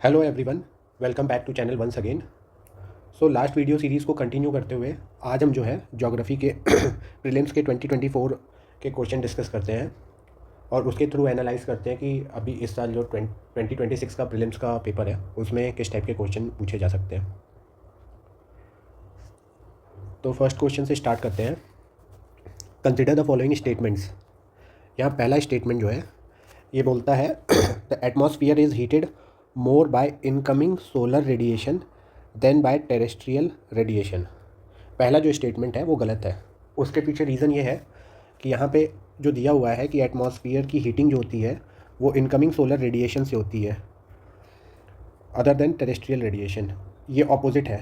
Hello everyone, welcome back to channel once again. So last video series को continue करते हुए आज हम जो है ज्योग्राफी के प्रीलिम्स के 2024 के क्वेश्चन डिस्कस करते हैं और उसके थ्रू एनालाइज करते हैं कि अभी इस साल जो 2026 का प्रीलिम्स का पेपर है उसमें किस टाइप के क्वेश्चन पूछे जा सकते हैं। तो फर्स्ट क्वेश्चन से स्टार्ट करते हैं। Consider the following statements. यहाँ पहला स्टेटमेंट जो है ये बोलता है the atmosphere is heated more by incoming solar radiation than by terrestrial radiation. पहला जो स्टेटमेंट है वो गलत है। उसके पीछे रीज़न ये है कि यहाँ पे जो दिया हुआ है कि एटमॉस्फियर की हीटिंग जो होती है वो इनकमिंग सोलर रेडिएशन से होती है अदर देन टेरेस्ट्रियल रेडिएशन। ये ऑपोजिट है।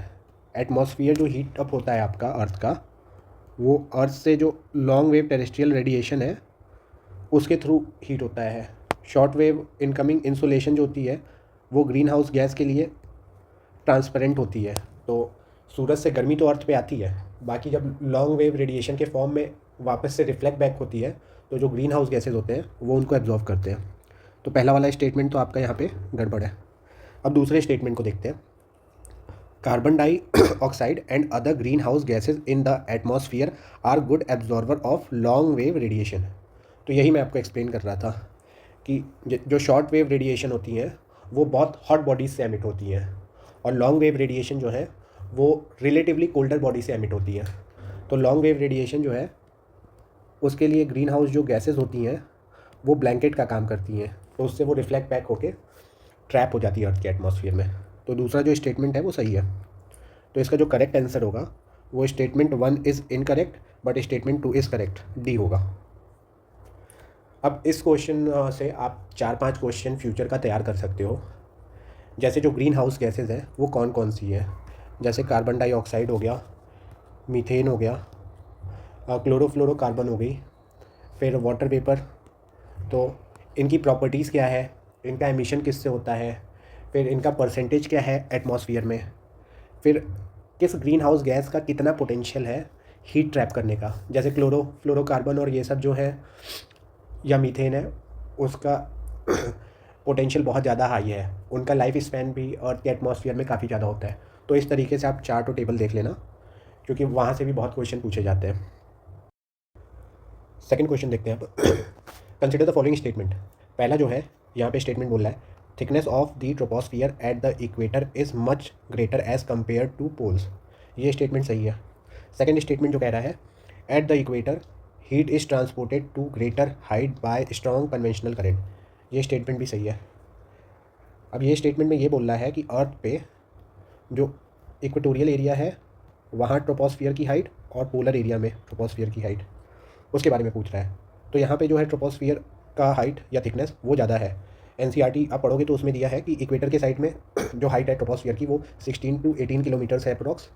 एटमॉस्फियर जो हीट अप होता है आपका अर्थ का, वो अर्थ से जो लॉन्ग वेव टेरेस्ट्रियल रेडिएशन है उसके थ्रू हीट होता है। शॉर्ट वेव इनकमिंग इंसुलेशन जो होती है वो ग्रीन हाउस गैस के लिए ट्रांसपेरेंट होती है। तो सूरज से गर्मी तो अर्थ पे आती है, बाकी जब लॉन्ग वेव रेडिएशन के फॉर्म में वापस से रिफ्लेक्ट बैक होती है तो जो ग्रीन हाउस गैसेज होते हैं वो उनको एब्जॉर्व करते हैं। तो पहला वाला स्टेटमेंट तो आपका यहाँ पे गड़बड़ है। अब दूसरे स्टेटमेंट को देखते हैं। Carbon dioxide and other greenhouse gases in the atmosphere are good absorber of long wave radiation. तो यही मैं आपको एक्सप्लेन कर रहा था कि जो शॉर्ट वेव रेडिएशन होती हैं वो बहुत हॉट बॉडीज़ से एमिट होती हैं और लॉन्ग वेव रेडिएशन जो है वो रिलेटिवली कोल्डर बॉडी से एमिट होती है। तो लॉन्ग वेव रेडिएशन जो है उसके लिए ग्रीन हाउस जो गैसेस होती हैं वो ब्लैंकेट का काम करती हैं, तो उससे वो रिफ्लेक्ट बैक होके ट्रैप हो जाती है अर्थ के एटमॉस्फेयर में। तो दूसरा जो स्टेटमेंट है वो सही है। तो इसका जो करेक्ट आंसर होगा वो statement 1 is incorrect but statement 2 is correct, D होगा। अब इस क्वेश्चन से आप 4-5 क्वेश्चन फ्यूचर का तैयार कर सकते हो। जैसे जो ग्रीन हाउस गैसेज हैं वो कौन कौन सी है, जैसे कार्बन डाइऑक्साइड हो गया, मीथेन हो गया, क्लोरोफ्लोरोकार्बन हो गई, फिर वाटर वेपर। तो इनकी प्रॉपर्टीज़ क्या है, इनका एमिशन किससे होता है, फिर इनका परसेंटेज क्या है एटमॉस्फेयर में, फिर किस ग्रीन हाउस गैस का कितना पोटेंशियल है हीट ट्रैप करने का। जैसे क्लोरोफ्लोरोकार्बन और ये सब जो है या मीथेन है उसका पोटेंशियल बहुत ज़्यादा हाई है, उनका लाइफ स्पैन भी अर्थ के एटमॉस्फेयर में काफ़ी ज़्यादा होता है। तो इस तरीके से आप चार्ट और टेबल देख लेना, क्योंकि वहाँ से भी बहुत क्वेश्चन पूछे जाते हैं। सेकंड क्वेश्चन देखते हैं आप। Consider the following statement. पहला जो है यहाँ पे स्टेटमेंट बोल रहा है thickness of the troposphere at the equator is much greater as compare to poles. ये स्टेटमेंट सही है। सेकंड स्टेटमेंट जो कह रहा है at the equator heat is transported to greater height by strong conventional current. ये स्टेटमेंट भी सही है। अब ये स्टेटमेंट में ये बोल रहा है कि अर्थ पे जो इक्वेटोरियल एरिया है वहाँ ट्रोपोस्फियर की हाइट और पोलर एरिया में ट्रोपोस्फियर की हाइट उसके बारे में पूछ रहा है। तो यहाँ पे जो है ट्रोपोस्फियर का हाइट या थिकनेस वो ज़्यादा है। एनसीईआरटी आप पढ़ोगे तो उसमें दिया है कि इक्वेटर के साइड में जो हाइट है ट्रोपोस्फियर की वो 16 to 18 किलोमीटर्स है अप्रॉक्स।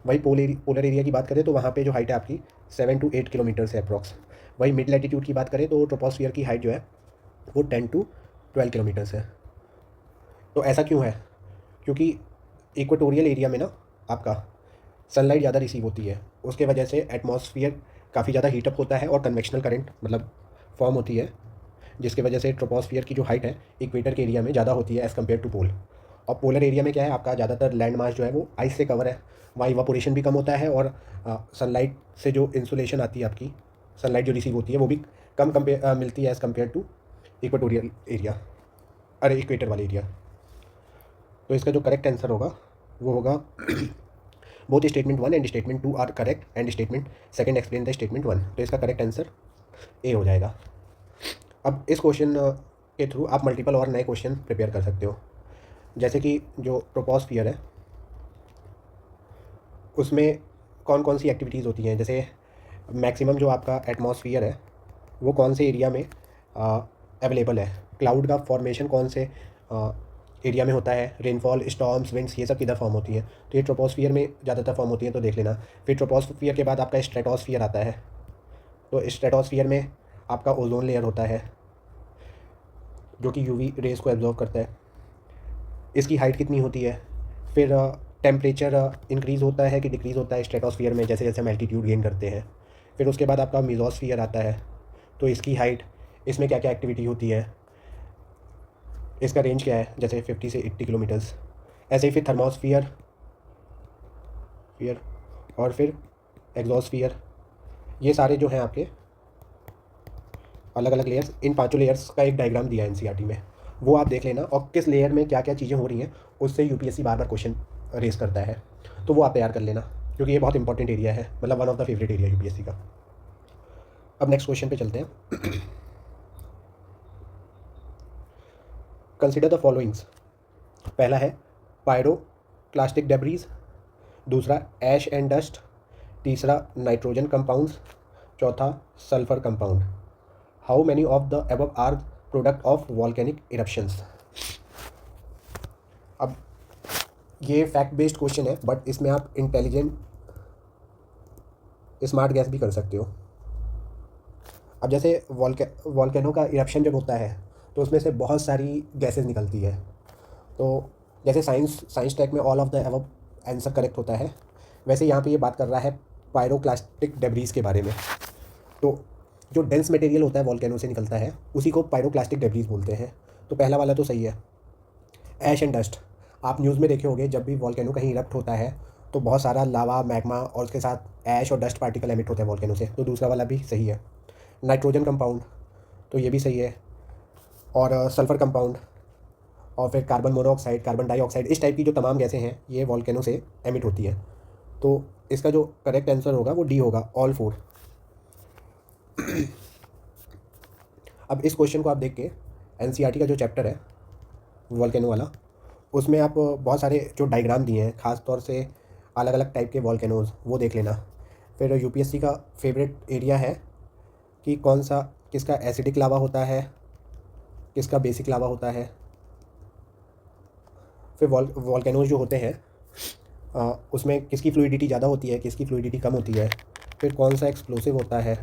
वही पोलर एरिया की बात करें तो वहाँ पे जो हाइट है आपकी 7 to 8 किलोमीटर्स है अप्रॉक्स। वही मिड लैटिट्यूड की बात करें तो ट्रोपोस्फियर की हाइट जो है वो 10 to 12 किलोमीटर्स है। तो ऐसा क्यों है? क्योंकि इक्वेटोरियल एरिया में ना आपका सनलाइट ज़्यादा रिसीव होती है, उसके वजह से एटमॉस्फेयर काफ़ी ज़्यादा हीटअप होता है और कन्वेक्शनल करंट मतलब फॉर्म होती है, जिसकी वजह से ट्रोपोस्फियर की जो हाइट है इक्वेटर के एरिया में ज़्यादा होती है एज़ कम्पेयर टू पोल। और पोलर एरिया में क्या है आपका ज़्यादातर लैंड मास जो है वो आइस से कवर है, वहाँ इवापोरेशन भी कम होता है और सनलाइट से जो इंसुलेशन आती है आपकी सनलाइट जो रिसीव होती है वो भी कम मिलती है as compare to equatorial area, अरे इक्वेटर वाले एरिया। तो इसका जो करेक्ट आंसर होगा वो होगा both statement 1 and statement 2 are correct and statement second explain the statement 1। तो इसका करेक्ट आंसर ए हो जाएगा। अब इस क्वेश्चन के थ्रू आप मल्टीपल और नए क्वेश्चन प्रिपेयर कर सकते हो। जैसे कि जो ट्रोपोस्फियर है उसमें कौन कौन सी एक्टिविटीज़ होती हैं, जैसे मैक्सिमम जो आपका एटमॉस्फियर है वो कौन से एरिया में अवेलेबल है, क्लाउड का फॉर्मेशन कौन से एरिया में होता है, रेनफॉल, स्टॉर्म्स, विंड्स, ये सब किधर फॉर्म होती है। तो ये ट्रोपोस्फियर में ज़्यादातर फॉर्म होती है, तो देख लेना। फिर ट्रोपोस्फियर के बाद आपका स्ट्रेटोस्फियर आता है। तो स्ट्रेटोस्फियर में आपका ओजोन लेयर होता है जो कि यूवी रेज़ को एब्जॉर्व करता है। इसकी हाइट कितनी होती है, फिर टेम्परेचर इंक्रीज़ होता है कि डिक्रीज़ होता है स्ट्रेटोस्फियर में जैसे जैसे हम एल्टीट्यूड गेन करते हैं। फिर उसके बाद आपका मेसोस्फियर आता है, तो इसकी हाइट, इसमें क्या क्या एक्टिविटी होती है। इसका रेंज क्या है, जैसे 50 से 80 किलोमीटर्स। ऐसे ही फिर थर्मोस्फियर फियर और फिर एग्जॉस्फियर, ये सारे जो हैं आपके अलग अलग लेयर्स, इन पांचों लेयर्स का एक डायग्राम दिया है एनसीईआरटी में, वो आप देख लेना। और किस लेयर में क्या क्या चीज़ें हो रही हैं उससे यूपीएससी बार बार क्वेश्चन रेस करता है, तो वो आप तैयार कर लेना, क्योंकि ये बहुत इंपॉर्टेंट एरिया है, मतलब one of the favourite area UPSC का। अब नेक्स्ट क्वेश्चन पे चलते हैं। Consider the followings. पहला है पायरोक्लास्टिक डेब्रीज, दूसरा ऐश एंड डस्ट, तीसरा नाइट्रोजन कंपाउंड्स, चौथा sulphur compound. How many of the above are product of volcanic eruptions. अब ये फैक्ट बेस्ड क्वेश्चन है, बट इसमें आप इंटेलिजेंट स्मार्ट गैस भी कर सकते हो। अब जैसे वॉल्केनो का इरप्शन जब होता है तो उसमें से बहुत सारी गैसेस निकलती है, तो जैसे साइंस टेक में all of the above answer correct होता है, वैसे यहाँ पे ये बात कर रहा है पायरोक्लास्टिक डेब्रीज के बारे में। तो जो डेंस मटेरियल होता है वॉल्केनो से निकलता है उसी को पायरोक्लास्टिक डेब्रीज बोलते हैं। तो पहला वाला तो सही है। ऐश एंड डस्ट, आप न्यूज़ में देखे होंगे, जब भी वॉल्केनो कहीं इरप्ट होता है तो बहुत सारा लावा, मैग्मा और उसके साथ ऐश और डस्ट पार्टिकल एमिट होते हैं वॉल्केनो से, तो दूसरा वाला भी सही है। नाइट्रोजन कंपाउंड, तो ये भी सही है। और सल्फ़र कंपाउंड और फिर कार्बन मोनोऑक्साइड, कार्बन डाइऑक्साइड, इस टाइप की जो तमाम गैसें हैं ये वॉल्केनो से एमिट होती हैं। तो इसका जो करेक्ट आंसर होगा वो डी होगा, ऑल फोर। अब इस क्वेश्चन को आप देख के एनसीईआरटी का जो चैप्टर है वॉल्केनो वाला, उसमें आप बहुत सारे जो डायग्राम दिए हैं, ख़ास तौर से अलग अलग टाइप के वॉल्केनोज़, वो देख लेना। फिर यूपीएससी का फेवरेट एरिया है कि कौन सा, किसका एसिडिक लावा होता है, किसका बेसिक लावा होता है। फिर वॉल्केनोज जो होते हैं उसमें किसकी फ्लूइडिटी ज़्यादा होती है, किसकी फ्लूइडिटी कम होती है। फिर कौन सा एक्सप्लोसिव होता है,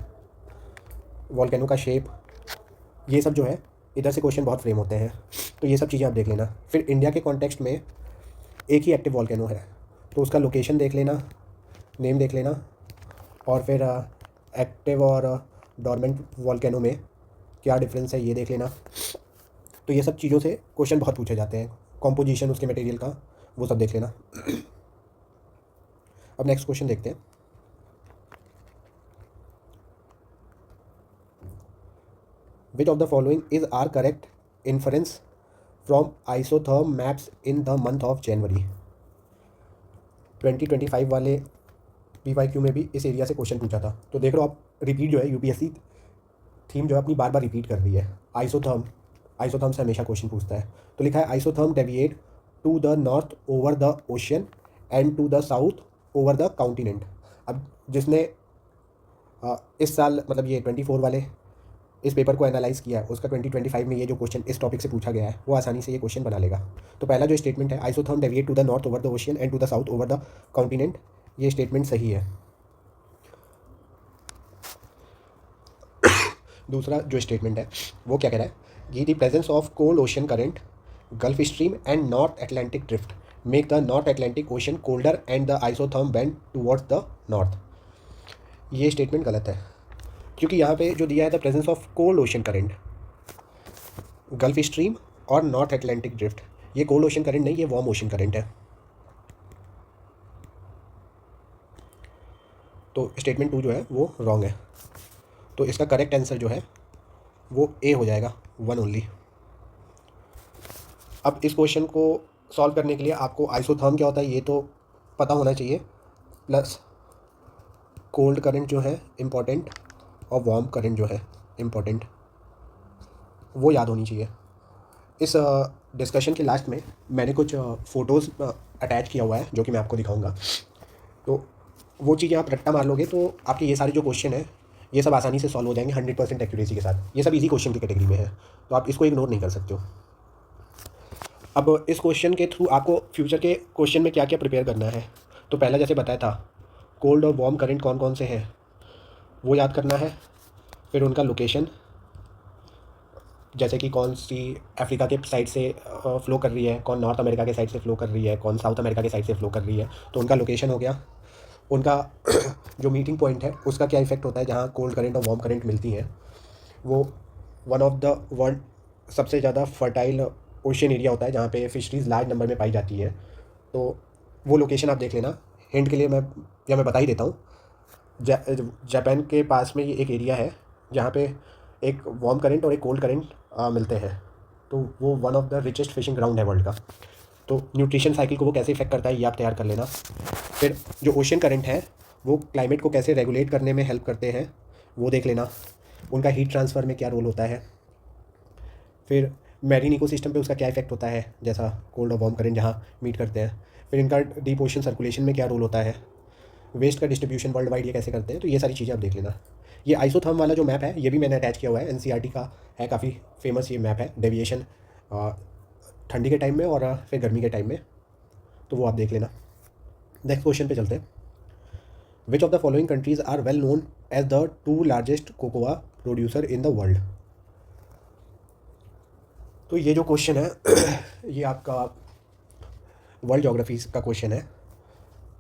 वॉल्केनो का शेप, ये सब जो है इधर से क्वेश्चन बहुत फ्रेम होते हैं, तो ये सब चीज़ें आप देख लेना। फिर इंडिया के कॉन्टेक्स्ट में एक ही एक्टिव वॉल्केनो है, तो उसका लोकेशन देख लेना, नेम देख लेना, और फिर एक्टिव और डोरमेंट वॉल्केनो में क्या डिफरेंस है ये देख लेना। तो ये सब चीज़ों से क्वेश्चन बहुत पूछे जाते हैं, कॉम्पोजिशन उसके मटेरियल का, वो सब देख लेना। अब नेक्स्ट क्वेश्चन देखते हैं। Which of the following is are correct inference from isotherm maps in the month of January. 2025 वाले PYQ में भी इस एरिया से क्वेश्चन पूछा था, तो देख लो आप, रिपीट जो है यूपीएससी थीम जो है अपनी बार बार रिपीट कर रही है। आइसोथर्म से हमेशा क्वेश्चन पूछता है, तो लिखा है isotherm deviate to the north over the ocean and to the south over the continent. अब जिसने इस साल, मतलब ये 24 वाले इस पेपर को एनालाइज किया है, उसका 2025 में ये जो क्वेश्चन इस टॉपिक से पूछा गया है वो आसानी से ये क्वेश्चन बना लेगा। तो पहला जो स्टेटमेंट है, isotherm deviate to the north over the ocean and to the south over the continent, ये स्टेटमेंट सही है। दूसरा जो स्टेटमेंट है वो क्या कह रहा है कि the presence of cold ocean current, gulf stream and north Atlantic drift make the north Atlantic ocean colder and the isotherm bend towards the north. ये स्टेटमेंट गलत है, क्योंकि यहाँ पे जो दिया है the presence of cold ocean current, gulf stream और नॉर्थ अटलांटिक ड्रिफ्ट, ये कोल्ड ओशन करंट नहीं, ये वार्म ओशन करंट है। तो स्टेटमेंट 2 जो है वो रॉन्ग है, तो इसका करेक्ट आंसर जो है वो ए हो जाएगा, 1 ओनली। अब इस क्वेश्चन को सॉल्व करने के लिए आपको आइसोथर्म क्या होता है ये तो पता होना चाहिए, प्लस कोल्ड करंट जो है इम्पॉर्टेंट और वार्म करंट जो है इम्पॉर्टेंट, वो याद होनी चाहिए। इस डिस्कशन के लास्ट में मैंने कुछ फ़ोटोज़ अटैच किया हुआ है जो कि मैं आपको दिखाऊंगा, तो वो चीज़ें आप रट्टा मार लोगे तो आपके ये सारे जो क्वेश्चन है ये सब आसानी से सॉल्व हो जाएंगे 100% एक्यूरेसी के साथ। ये सब इजी क्वेश्चन की कैटेगरी में है, तो आप इसको इग्नोर नहीं कर सकते हो। अब इस क्वेश्चन के थ्रू आपको फ्यूचर के क्वेश्चन में क्या क्या प्रिपेयर करना है, तो पहला जैसे बताया था कोल्ड और वार्म करंट कौन कौन से हैं वो याद करना है। फिर उनका लोकेशन, जैसे कि कौन सी अफ्रीका के साइड से फ़्लो कर रही है, कौन नॉर्थ अमेरिका के साइड से फ़्लो कर रही है, कौन साउथ अमेरिका के साइड से फ़्लो कर रही है, तो उनका लोकेशन हो गया। उनका जो मीटिंग पॉइंट है उसका क्या इफेक्ट होता है, जहाँ कोल्ड करंट और वार्म करंट मिलती हैं, वो वन ऑफ द वर्ल्ड सबसे ज़्यादा फर्टाइल ओशियन एरिया होता है जहाँ पे फिशरीज़ लार्ज नंबर में पाई जाती है, तो वो लोकेशन आप देख लेना। हिंट के लिए मैं बता ही देता हूँ। जापान के पास में ये एक एरिया है जहाँ पे एक वार्म करंट और एक कोल्ड करंट मिलते हैं, तो वो one of the richest fishing ground है वर्ल्ड का। तो न्यूट्रिशन साइकिल को वो कैसे इफेक्ट करता है ये आप तैयार कर लेना। फिर जो ओशियन करंट है वो क्लाइमेट को कैसे रेगुलेट करने में हेल्प करते हैं वो देख लेना। उनका हीट ट्रांसफ़र में क्या रोल होता है। फिर मैरीन इकोसिस्टम पे उसका क्या इफेक्ट होता है, जैसा कोल्ड और वार्म करंट जहाँ मीट करते हैं। फिर इनका डीप ओशन सर्कुलेशन में क्या रोल होता है। वेस्ट का डिस्ट्रीब्यूशन वर्ल्ड वाइड ये कैसे करते हैं, तो ये सारी चीज़ें आप देख लेना। ये आइसोथर्म वाला जो मैप है ये भी मैंने अटैच किया हुआ है, एनसीईआरटी का है, काफ़ी फेमस ये मैप है। डेविएशन ठंडी के टाइम में और फिर गर्मी के टाइम में, तो वो आप देख लेना। नेक्स्ट क्वेश्चन पे चलते हैं। Which of the following countries are well known as the 2 largest cocoa producer in the world. तो ये जो क्वेश्चन है ये आपका वर्ल्ड ज्योग्राफी का क्वेश्चन है,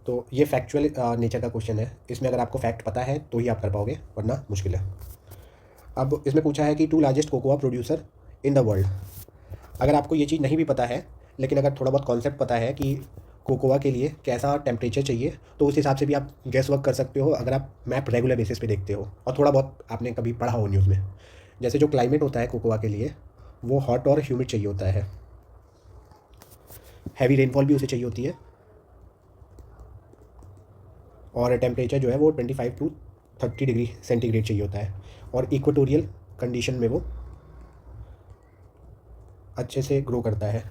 तो ये फैक्चुअल नेचर का क्वेश्चन है। इसमें अगर आपको फैक्ट पता है तो ही आप कर पाओगे, वरना मुश्किल है। अब इसमें पूछा है कि 2 largest cocoa producer in the world. अगर आपको ये चीज़ नहीं भी पता है, लेकिन अगर थोड़ा बहुत कॉन्सेप्ट पता है कि कोकोआ के लिए कैसा टेम्परेचर चाहिए, तो उस हिसाब से भी आप गैस वर्क कर सकते हो अगर आप मैप रेगुलर बेसिस पे देखते हो और थोड़ा बहुत आपने कभी पढ़ा हो न्यूज़ में। जैसे जो क्लाइमेट होता है कोकोआ के लिए वो हॉट और ह्यूमिड चाहिए होता है, हैवी रेनफॉल भी उसे चाहिए होती है, और टेम्परेचर जो है वो 25 टू 30 डिग्री सेंटीग्रेड चाहिए होता है, और इक्वेटोरियल कंडीशन में वो अच्छे से ग्रो करता है।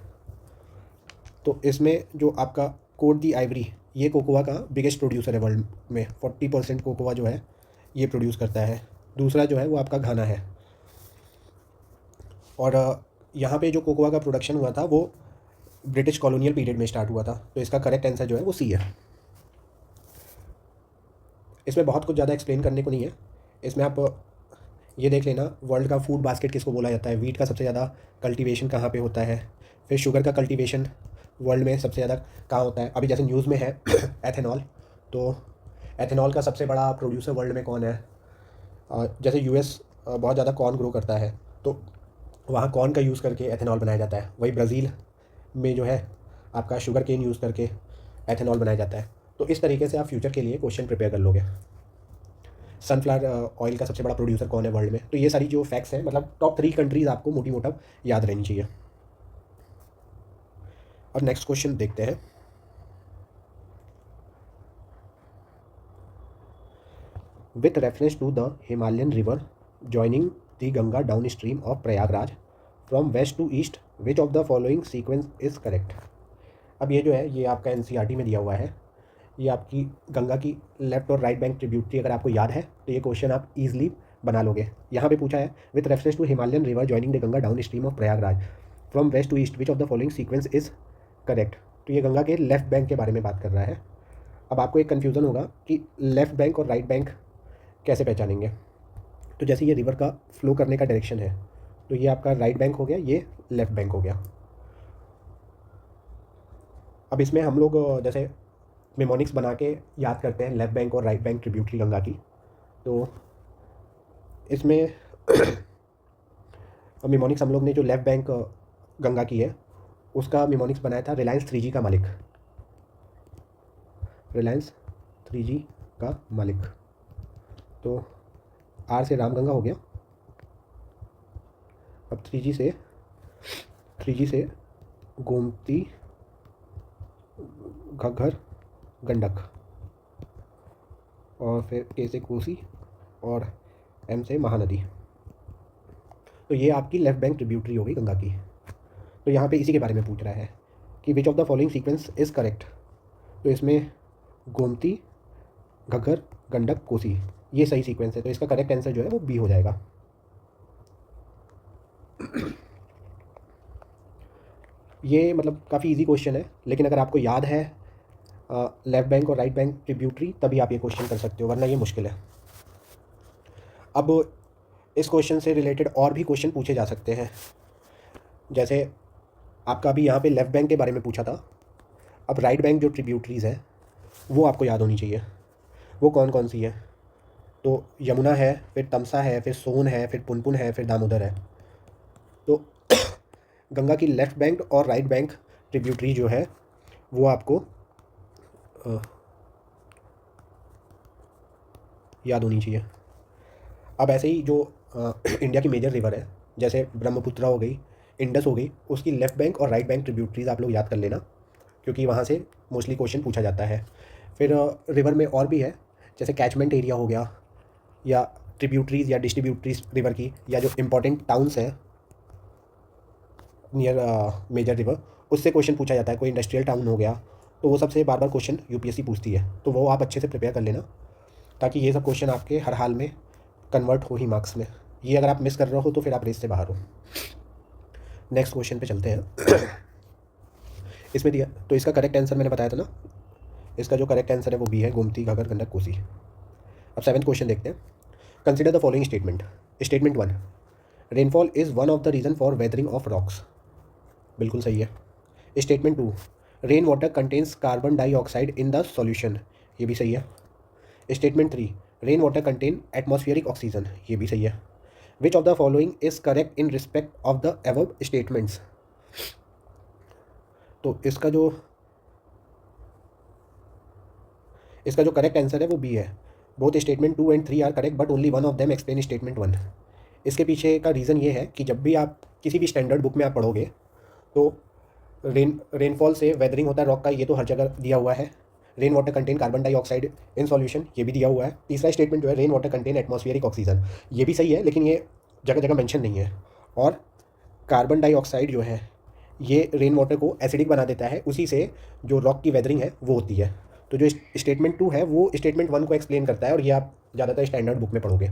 तो इसमें जो आपका कोट दी आइवरी, ये कोकोआ का बिगेस्ट प्रोड्यूसर है वर्ल्ड में। 40% कोकोआ जो है ये प्रोड्यूस करता है। दूसरा जो है वो आपका घाना है। और यहाँ पे जो कोकोआ का प्रोडक्शन हुआ था वो ब्रिटिश कॉलोनियल पीरियड में स्टार्ट हुआ था, तो इसका करेक्ट आंसर जो है वो सी है। इसमें बहुत कुछ ज़्यादा एक्सप्लेन करने को नहीं है। इसमें आप ये देख लेना, वर्ल्ड का फूड बास्केट किसको बोला जाता है, वीट का सबसे ज़्यादा कल्टीवेशन कहाँ पे होता है, फिर शुगर का कल्टीवेशन वर्ल्ड में सबसे ज़्यादा कहाँ होता है। अभी जैसे न्यूज़ में है एथेनॉल, तो एथेनॉल का सबसे बड़ा प्रोड्यूसर वर्ल्ड में कौन है। जैसे यूएस बहुत ज़्यादा कॉर्न ग्रो करता है, तो वहाँ कॉर्न का यूज़ करके एथेनॉल बनाया जाता है। वही ब्राज़ील में जो है आपका शुगर केन यूज़ करके एथेनॉल बनाया जाता है। तो इस तरीके से आप फ्यूचर के लिए क्वेश्चन प्रिपेयर कर लोगे। सनफ्लावर ऑयल का सबसे बड़ा प्रोड्यूसर कौन है वर्ल्ड में। तो ये सारी जो फैक्ट्स हैं, मतलब टॉप 3 कंट्रीज़ आपको मोटी मोटा याद रहनी चाहिए। और नेक्स्ट क्वेश्चन देखते हैं। With reference to the Himalayan river joining the Ganga downstream of Prayagraj from west to east, which of the following sequence is correct. अब ये जो है ये आपका एनसीईआरटी में दिया हुआ है। ये आपकी गंगा की लेफ्ट और राइट बैंक ट्रिब्यूटरी अगर आपको याद है तो ये क्वेश्चन आप इजीली बना लोगे। यहाँ पे पूछा है with reference to Himalayan river joining the Ganga downstream of Prayagraj from west to east, which of the following sequence is correct. तो ये गंगा के लेफ्ट बैंक के बारे में बात कर रहा है। अब आपको एक कन्फ्यूज़न होगा कि लेफ़्ट बैंक और राइट बैंक कैसे पहचानेंगे। तो जैसे ये रिवर का फ्लो करने का डायरेक्शन है, तो ये आपका राइट बैंक हो गया, ये लेफ़्ट बैंक हो गया। अब इसमें हम लोग जैसे मेमोनिक्स बना के याद करते हैं लेफ़्ट बैंक और राइट बैंक ट्रिब्यूटरी गंगा की। तो इसमें मेमोनिक्स हम लोग ने जो लेफ़्ट बैंक गंगा की है उसका मेमोनिक्स बनाया था रिलायंस 3G का मालिक, रिलायंस 3G का मालिक। तो आर से रामगंगा हो गया। अब 3G से गोमती, घग्गर, गंडक, और फिर के से कोसी और एम से महानदी। तो ये आपकी लेफ़्ट बैंक ट्रिब्यूटरी हो गई गंगा की। तो यहाँ पे इसी के बारे में पूछ रहा है कि विच of the following sequence is correct. तो इसमें गोमती, घग्गर, गंडक, कोसी ये सही सीक्वेंस है, तो इसका करेक्ट आंसर जो है वो बी हो जाएगा। ये मतलब काफ़ी इजी क्वेश्चन है, लेकिन अगर आपको याद है लेफ़्ट बैंक और राइट बैंक ट्रिब्यूटरी तभी आप ये क्वेश्चन कर सकते हो, वरना ये मुश्किल है। अब इस क्वेश्चन से रिलेटेड और भी क्वेश्चन पूछे जा सकते हैं। जैसे आपका अभी यहाँ पे लेफ़्ट बैंक के बारे में पूछा था, अब राइट बैंक जो ट्रिब्यूटरीज़ हैं वो आपको याद होनी चाहिए। वो कौन कौन सी है। तो यमुना है, फिर तमसा है, फिर सोन है, फिर पुनपुन है, फिर दामोदर है। तो गंगा की लेफ़्ट बैंक और राइट बैंक ट्रिब्यूटरी जो है वो आपको याद होनी चाहिए। अब ऐसे ही जो इंडिया की मेजर रिवर है, जैसे ब्रह्मपुत्र हो गई, इंडस हो गई, उसकी लेफ़्ट बैंक और राइट बैंक ट्रिब्यूटरीज आप लोग याद कर लेना, क्योंकि वहाँ से मोस्टली क्वेश्चन पूछा जाता है। फिर रिवर में और भी है, जैसे कैचमेंट एरिया हो गया, या ट्रिब्यूटरीज या डिस्ट्रीब्यूटरीज रिवर की, या जो इम्पोर्टेंट टाउन्स हैं नियर मेजर रिवर, उससे क्वेश्चन पूछा जाता है। कोई इंडस्ट्रियल टाउन हो गया, तो वो सबसे बार बार क्वेश्चन यूपीएससी पूछती है, तो वो आप अच्छे से प्रिपेयर कर लेना, ताकि ये सब क्वेश्चन आपके हर हाल में कन्वर्ट हो ही मार्क्स में। ये अगर आप मिस कर रहे हो तो फिर आप रेस से बाहर हो। नेक्स्ट क्वेश्चन पे चलते हैं। इसमें दिया, तो इसका करेक्ट आंसर मैंने बताया था ना, इसका जो करेक्ट आंसर है वो बी है, गोमती घाघर गंडक कोसी। अब 7th क्वेश्चन देखते हैं। Consider the following statement. Statement 1, rainfall is one of the reason for weathering of rocks. बिल्कुल सही है। Statement 2, rain water contains carbon dioxide in the solution. ये भी सही है। Statement 3, rain water contain atmospheric oxygen. ये भी सही है। विच of the following is correct in respect of the above statements. तो इसका जो करेक्ट आंसर है वो बी है। Both statement 2 and 3 are correct but only one of them explain statement 1। इसके पीछे का रीज़न ये है कि जब भी आप किसी भी स्टैंडर्ड बुक में आप पढ़ोगे तो रेनफॉल से वेदरिंग होता है रॉक का, ये तो हर जगह दिया हुआ है। Rain water contain carbon dioxide in solution, ये भी दिया हुआ है। तीसरा स्टेटमेंट जो है, rain water contain atmospheric oxygen, ये भी सही है, लेकिन ये जगह जगह मेंशन नहीं है। और कार्बन डाइऑक्साइड जो है ये रेन वाटर को एसिडिक बना देता है, उसी से जो रॉक की वेदरिंग है वो होती है। तो जो स्टेटमेंट 2 है वो स्टेटमेंट 1 को एक्सप्लेन करता है, और ये आप ज़्यादातर स्टैंडर्ड बुक में पढ़ोगे।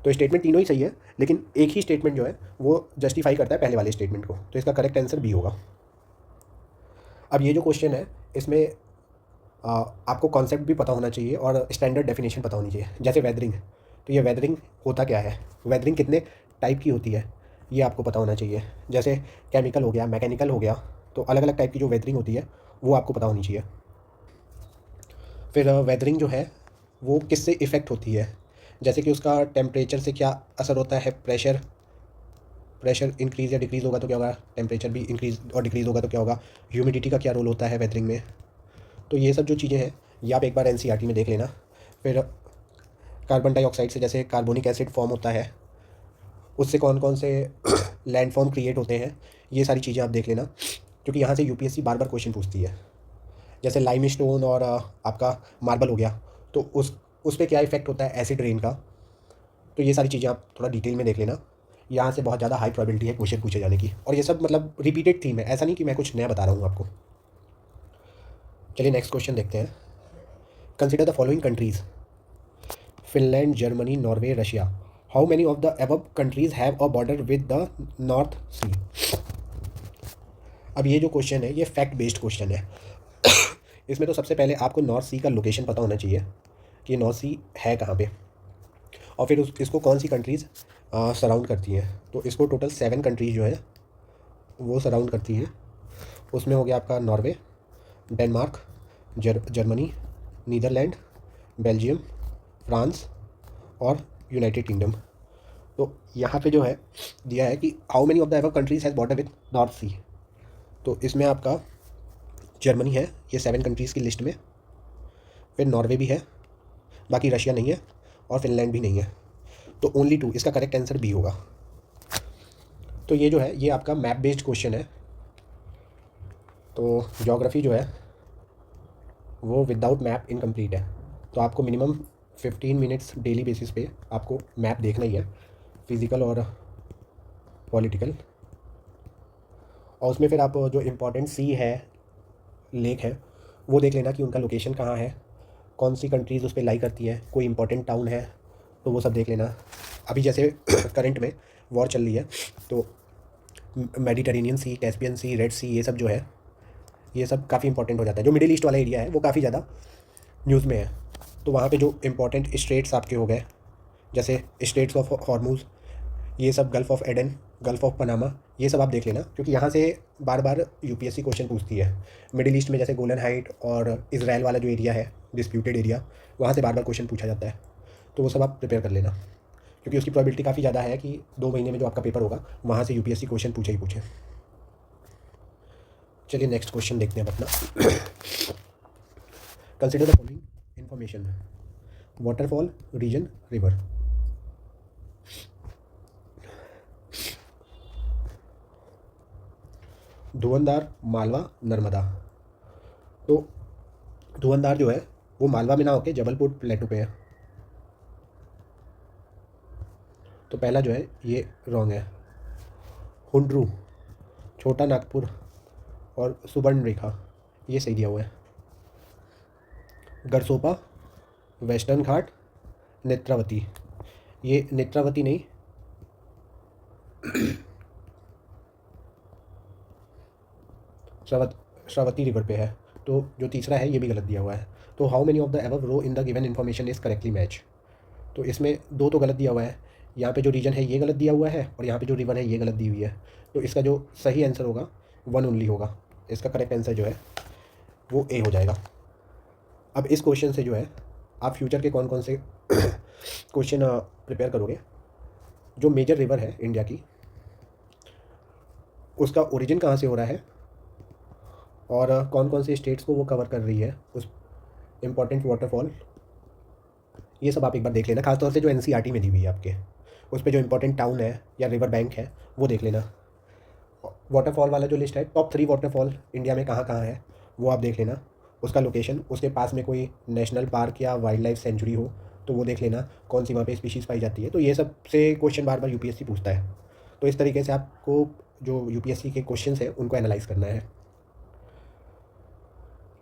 तो स्टेटमेंट तीनों ही सही है, लेकिन एक ही स्टेटमेंट जो है वो जस्टिफाई करता है पहले वाले स्टेटमेंट को, तो इसका करेक्ट आंसर बी होगा। अब ये जो क्वेश्चन है इसमें आपको कॉन्सेप्ट भी पता होना चाहिए और स्टैंडर्ड डेफिनेशन पता होनी चाहिए। जैसे वेदरिंग, तो ये वेदरिंग होता क्या है, वेदरिंग कितने टाइप की होती है, ये आपको पता होना चाहिए। जैसे केमिकल हो गया, मैकेनिकल हो गया, तो अलग अलग टाइप की जो वेदरिंग होती है वो आपको पता होनी चाहिए। फिर वेदरिंग जो है वो किससे इफ़ेक्ट होती है, जैसे कि उसका टेम्परेचर से क्या असर होता है, प्रेशर इंक्रीज़ या डिक्रीज़ होगा तो क्या होगा, टेम्परेचर भी इंक्रीज़ और डिक्रीज़ होगा तो क्या होगा, ह्यूमिडिटी का क्या रोल होता है वेदरिंग में। तो ये सब जो चीज़ें हैं ये आप एक बार एनसीईआरटी में देख लेना। फिर कार्बन डाइऑक्साइड से जैसे कार्बोनिक एसिड फॉर्म होता है, उससे कौन कौन से लैंड फॉर्म क्रिएट होते हैं, ये सारी चीज़ें आप देख लेना, क्योंकि यहाँ से यूपीएससी बार बार क्वेश्चन पूछती है। जैसे लाइमस्टोन और आपका मार्बल हो गया, तो उस पर क्या इफेक्ट होता है एसिड रेन का, तो ये सारी चीज़ें आप थोड़ा डिटेल में देख लेना। यहाँ से बहुत ज़्यादा हाई प्रोबेबिलिटी है क्वेश्चन पूछे जाने की, और ये सब मतलब रिपीटेड थीम है, ऐसा नहीं कि मैं कुछ नया बता रहा हूँ आपको। चलिए नेक्स्ट क्वेश्चन देखते हैं। Consider the following countries, Finland, Germany, Norway, Russia. How many of the above countries have a border with the North Sea. अब ये जो क्वेश्चन है ये फैक्ट बेस्ड क्वेश्चन है। इसमें तो सबसे पहले आपको नॉर्थ सी का लोकेशन पता होना चाहिए कि नॉर्थ सी है कहाँ पे, और फिर इसको कौन सी कंट्रीज़ सराउंड करती हैं। तो इसको टोटल 7 कंट्रीज़ जो है वो सराउंड करती हैं। उसमें हो गया आपका Norway, Denmark, Germany, Netherland, Belgium, France और यूनाइटेड किंगडम। तो यहाँ पे जो है दिया है कि how many of the above countries has border with North Sea. तो इसमें आपका जर्मनी है ये 7 कंट्रीज़ की लिस्ट में, फिर नॉर्वे भी है, बाकी रशिया नहीं है और फिनलैंड भी नहीं है, तो ओनली 2, इसका करेक्ट आंसर बी होगा। तो ये जो है ये आपका मैप बेस्ड क्वेश्चन है। तो ज्योग्राफी जो है वो विदाउट मैप इनकम्प्लीट है, तो आपको मिनिमम 15 मिनट्स डेली बेसिस पे आपको मैप देखना ही है, फिज़िकल और पॉलिटिकल। और उसमें फिर आप जो इम्पोर्टेंट सी है, लेक है, वो देख लेना कि उनका लोकेशन कहाँ है, कौन सी कंट्रीज़ उस पर लाई करती है, कोई इंपॉर्टेंट टाउन है तो वो सब देख लेना। अभी जैसे करंट में वॉर चल रही है, तो मेडिटेरेनियन सी, कैस्पियन सी, रेड सी, ये सब जो है ये सब काफ़ी इंपॉर्टेंट हो जाता है। जो मिडिल ईस्ट वाला एरिया है वो काफ़ी ज़्यादा न्यूज़ में है, तो वहाँ पे जो इंपॉर्टेंट स्ट्रेट्स आपके हो गए, जैसे स्ट्रेट्स ऑफ हॉर्मुज़, ये सब, gulf of Aden, gulf of Panama, ये सब आप देख लेना, क्योंकि यहाँ से बार बार यूपीएससी क्वेश्चन पूछती है। मिडिल ईस्ट में जैसे गोलन हाइट और इजराइल वाला जो एरिया है, डिस्प्यूटेड एरिया, वहाँ से बार बार क्वेश्चन पूछा जाता है, तो वो सब आप प्रिपेयर कर लेना, क्योंकि उसकी प्रोबेबिलिटी काफ़ी ज़्यादा है कि 2 महीने में जो आपका पेपर होगा वहाँ से यूपीएससी क्वेश्चन पूछे ही पूछे। चलिए नेक्स्ट क्वेश्चन देखते हैं अपना। Consider the following information: waterfall, region, river. Dhuandhar, Malwa, Narmada. तो धुआंधार जो है वो मालवा में ना होके जबलपुर प्लेटू पे है, तो पहला जो है ये रॉन्ग है। हुंड्रू, छोटा नागपुर और सुबर्णरेखा, ये सही दिया हुआ है। गरसोपा, वेस्टर्न घाट, नेत्रावती, ये नेत्रावती नहीं, श्रावती रिवर पे है। तो जो तीसरा है ये भी गलत दिया हुआ है। तो how many of the above row in the given information is correctly match. तो इसमें दो तो गलत दिया हुआ है, यहाँ पे जो रीजन है ये गलत दिया हुआ है और यहाँ पे जो रिवर है ये गलत दी हुई है। तो इसका जो सही आंसर होगा वन ओनली होगा। इसका करेक्ट आंसर जो है वो ए हो जाएगा। अब इस क्वेश्चन से जो है आप फ्यूचर के कौन कौन से क्वेश्चन प्रिपेयर करोगे। जो मेजर रिवर है इंडिया की, उसका ओरिजिन कहाँ से हो रहा है और कौन कौन से स्टेट्स को वो कवर कर रही है, उस इम्पॉर्टेंट वाटरफॉल, ये सब आप एक बार देख लेना। खासतौर से जो एनसीईआरटी में दी हुई है आपके, उस पर जो इंपॉर्टेंट टाउन है या रिवर बैंक है वो देख लेना। वाटरफॉल वाला जो लिस्ट है, टॉप 3 वाटरफॉल इंडिया में कहाँ कहाँ है वो आप देख लेना। उसका लोकेशन, उसके पास में कोई नेशनल पार्क या वाइल्ड लाइफ सेंचुरी हो तो वो देख लेना, कौन सी वहाँ पे स्पीशीज़ पाई जाती है। तो ये सब से क्वेश्चन बार बार यूपीएससी पूछता है। तो इस तरीके से आपको जो यूपीएससी के क्वेश्चन है उनको एनालाइज करना है।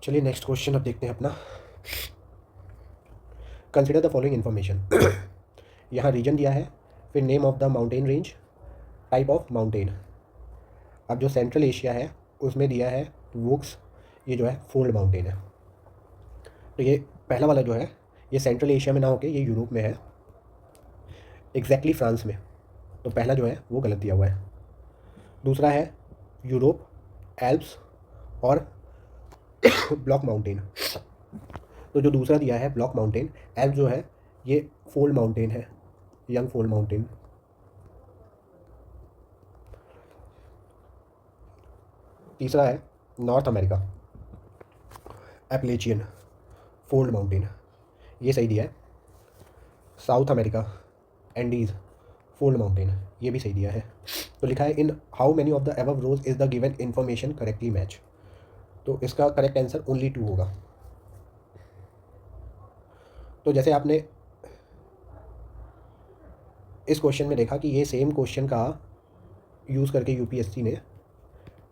चलिए नेक्स्ट क्वेश्चन अब देखते हैं अपना। Consider the following information. यहाँ रीजन दिया है, फिर name of the mountain range, type of mountain. अब जो सेंट्रल एशिया है उसमें दिया है वुक्स, ये जो है फोल्ड माउंटेन है। तो ये पहला वाला जो है ये सेंट्रल एशिया में ना होके ये यूरोप में है, एग्जैक्टली फ्रांस में। तो पहला जो है वो गलत दिया हुआ है। दूसरा है यूरोप, एल्प्स और ब्लॉक माउंटेन। तो जो दूसरा दिया है ब्लॉक माउंटेन, एल्प जो है ये फोल्ड माउंटेन है, यंग फोल्ड माउंटेन। तीसरा है North America, Appalachian fold mountain, ये सही दिया है। South America, Andes fold mountain, ये भी सही दिया है। तो लिखा है in how many of the above rows is the given information correctly match. तो इसका करेक्ट आंसर ओनली 2 होगा। तो जैसे आपने इस क्वेश्चन में देखा कि ये सेम क्वेश्चन का यूज़ करके यूपीएससी ने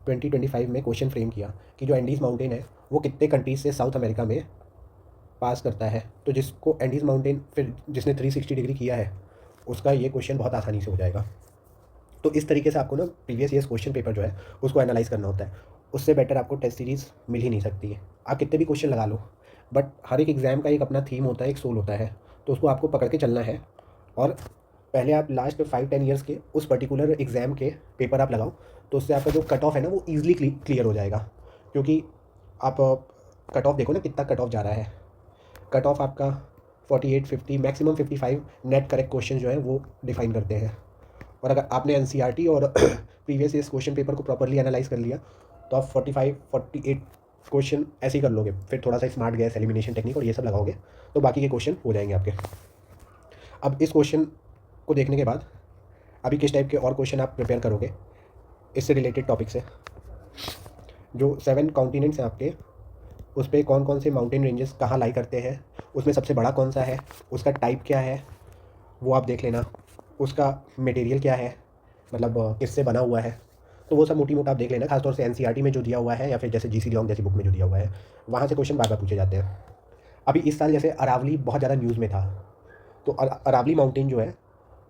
2025 में क्वेश्चन फ्रेम किया कि जो एंडीज़ माउंटेन है वो कितने कंट्रीज से साउथ अमेरिका में पास करता है। तो जिसको एंडीज़ माउंटेन फिर जिसने 360 डिग्री किया है उसका ये क्वेश्चन बहुत आसानी से हो जाएगा। तो इस तरीके से आपको ना प्रीवियस ईयर्स क्वेश्चन पेपर जो है उसको एनालाइज करना होता है। उससे बेटर आपको टेस्ट सीरीज़ मिल ही नहीं सकती है। आप कितने भी क्वेश्चन लगा लो, बट हर एक एग्ज़ाम का एक अपना थीम होता है, एक सोल होता है। तो उसको आपको पकड़ के चलना है और पहले आप लास्ट 5-10 ईयर्स के उस पर्टिकुलर एग्ज़ाम के पेपर आप लगाओ, तो उससे आपका जो कट ऑफ है ना वो ईजिली क्लियर हो जाएगा। क्योंकि आप कट ऑफ देखो ना कितना कट ऑफ जा रहा है। कट ऑफ आपका 48, 50, मैक्सिमम 55 नेट करेक्ट क्वेश्चन जो है वो डिफाइन करते हैं। और अगर आपने एनसीईआरटी और प्रीवियस ईयर्स क्वेश्चन पेपर को प्रॉपर्ली एनालाइज कर लिया तो आप 45, 48 क्वेश्चन ऐसे ही कर लोगे। फिर थोड़ा सा स्मार्ट गैस एलिमिनेशन टेक्निक और ये सब लगाओगे तो बाकी के क्वेश्चन हो जाएंगे आपके। अब इस क्वेश्चन को देखने के बाद अभी किस टाइप के और क्वेश्चन आप प्रिपेयर करोगे इससे रिलेटेड टॉपिक से। जो 7 कॉन्टिनेंट्स हैं आपके, उस पर कौन कौन से माउंटेन रेंजेस कहाँ लाई करते हैं, उसमें सबसे बड़ा कौन सा है, उसका टाइप क्या है वो आप देख लेना। उसका मटेरियल क्या है, मतलब किससे बना हुआ है, तो वो सब मोटी मोटा आप देख लेना। खासतौर से एनसीईआरटी में जो दिया हुआ है या फिर जैसे जीसी लियोंग जैसी बुक में जो दिया हुआ है वहाँ से क्वेश्चन बार बार पूछे जाते हैं। अभी इस साल जैसे अरावली बहुत ज़्यादा न्यूज़ में था, तो अरावली माउंटेन जो है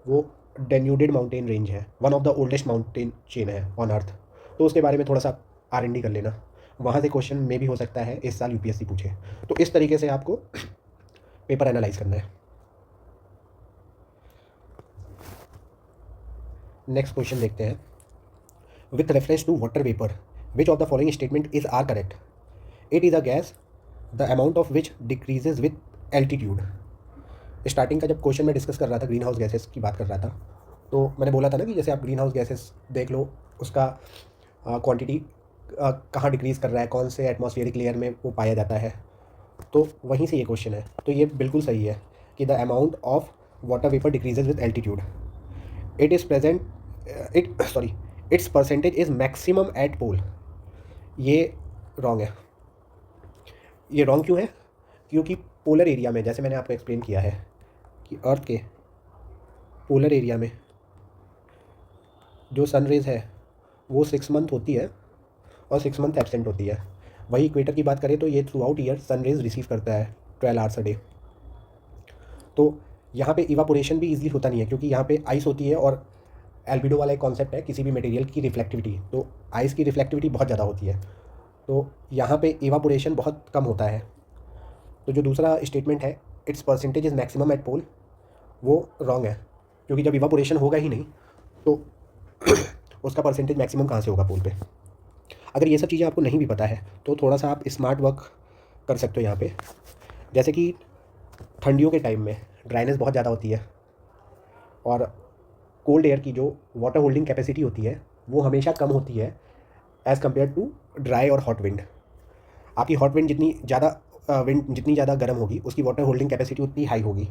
वो डेन्यूडेड माउंटेन रेंज है, one of the oldest mountain chain है ऑन अर्थ। तो उसके बारे में थोड़ा सा R&D कर लेना, वहाँ से क्वेश्चन में भी हो सकता है इस साल यूपीएससी पूछे। तो इस तरीके से आपको पेपर एनालाइज करना है। नेक्स्ट क्वेश्चन देखते हैं। With reference to water vapour which of the following statement is are correct. It is a gas the amount of which decreases with altitude. Starting का जब क्वेश्चन में डिस्कस कर रहा था ग्रीन हाउस गैसेस की बात कर रहा था, तो मैंने बोला था ना कि जैसे आप ग्रीन हाउस गैसेस देख लो, उसका क्वांटिटी कहाँ डिक्रीज़ कर रहा है, कौन से एटमॉस्फेरिक लेयर में वो पाया जाता है। तो वहीं से ये क्वेश्चन है। तो ये बिल्कुल सही है कि the amount of water vapour decreases with altitude, it is present its percentage is maximum at pole. ये रॉन्ग है। ये रॉन्ग क्यों है? क्योंकि पोलर एरिया में, जैसे मैंने आपको एक्सप्लेन किया है कि अर्थ के पोलर एरिया में जो सन रेज़ है वो 6 मंथ होती है और 6 मंथ एब्सेंट होती है। वही इक्वेटर की बात करें तो ये थ्रू आउट ईयर सन रेज़ रिसीव करता है 12 आवर्स अ डे। तो यहाँ पे इवापोरेशन भी ईजिली होता नहीं है, क्योंकि यहाँ पे आइस होती है और एल्बिडो वाला एक कॉन्सेप्ट है किसी भी मटेरियल की रिफ्लेक्टिविटी। तो आइस की रिफ्लेक्टिविटी बहुत ज़्यादा होती है, तो यहाँ पे इवापोरेशन बहुत कम होता है। तो जो दूसरा स्टेटमेंट है its percentage is maximum at pole, वो रॉन्ग है, क्योंकि जब इवापोरेशन होगा ही नहीं तो उसका परसेंटेज मैक्सिमम कहाँ से होगा पोल पे। अगर ये सब चीज़ें आपको नहीं भी पता है तो थोड़ा सा आप स्मार्ट वर्क कर सकते हो यहाँ पे। जैसे कि ठंडियों के टाइम में ड्राइनेस बहुत ज़्यादा होती है और कोल्ड एयर की जो वाटर होल्डिंग कैपेसिटी होती है वो हमेशा कम होती है एज़ कम्पेयर टू ड्राई और हॉट विंड। आपकी हॉट विंड जितनी ज़्यादा गर्म होगी उसकी वाटर होल्डिंग कैपेसिटी उतनी हाई होगी।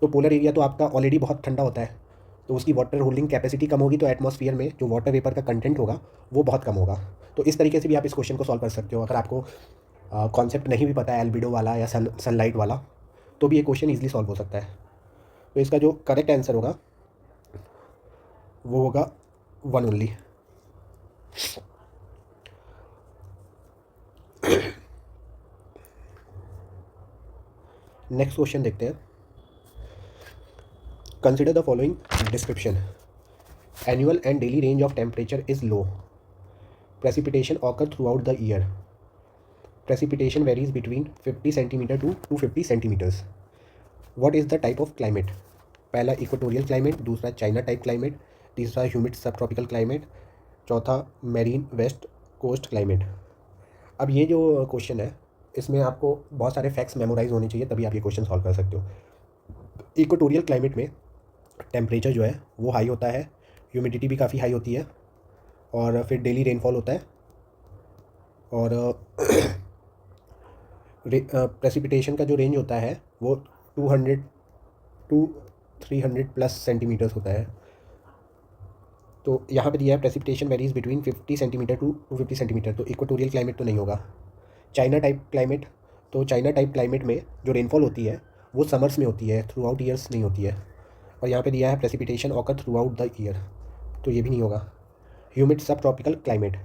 तो पोलर एरिया तो आपका ऑलरेडी बहुत ठंडा होता है, तो उसकी वाटर होल्डिंग कैपेसिटी कम होगी, तो एटमॉस्फेयर में जो वाटर वेपर का कंटेंट होगा वो बहुत कम होगा। तो इस तरीके से भी आप इस क्वेश्चन को सॉल्व कर सकते हो। अगर आपको कॉन्सेप्ट नहीं भी पता है एल्बिडो वाला या सनलाइट वाला, तो भी ये क्वेश्चन ईजिली सॉल्व हो सकता है। तो इसका जो करेक्ट आंसर होगा वो होगा 1 ओनली। नेक्स्ट क्वेश्चन देखते हैं। Consider the following description. Annual and daily range of temperature is low. Precipitation occur throughout the year. Precipitation varies between 50 centimetre to 250 centimetres. What is the type of climate? पहला equatorial climate, दूसरा China type climate, तीसरा humid sub tropical climate, चौथा marine west coast climate. अब ये जो question है इसमें आपको बहुत सारे फैक्ट्स मेमोराइज होने चाहिए, तभी आप ये क्वेश्चन सॉल्व कर सकते हो। इक्वेटोरियल क्लाइमेट में टेम्परेचर जो है वो हाई होता है, ह्यूमिडिटी भी काफ़ी हाई होती है, और फिर डेली रेनफॉल होता है, और प्रेसिपिटेशन का जो रेंज होता है वो 200 टू 300 प्लस सेंटीमीटर्स होता है। तो यहाँ पे दिया है precipitation varies between 50 centimetre to 250 centimetre, तो इक्वेटोरियल क्लाइमेट तो नहीं होगा। चाइना टाइप क्लाइमेट, तो चाइना टाइप क्लाइमेट में जो रेनफॉल होती है वो समर्स में होती है, थ्रू आउट ईयर्स नहीं होती है। और यहाँ पे दिया है precipitation occur throughout the year, तो ये भी नहीं होगा। Humid sub tropical climate,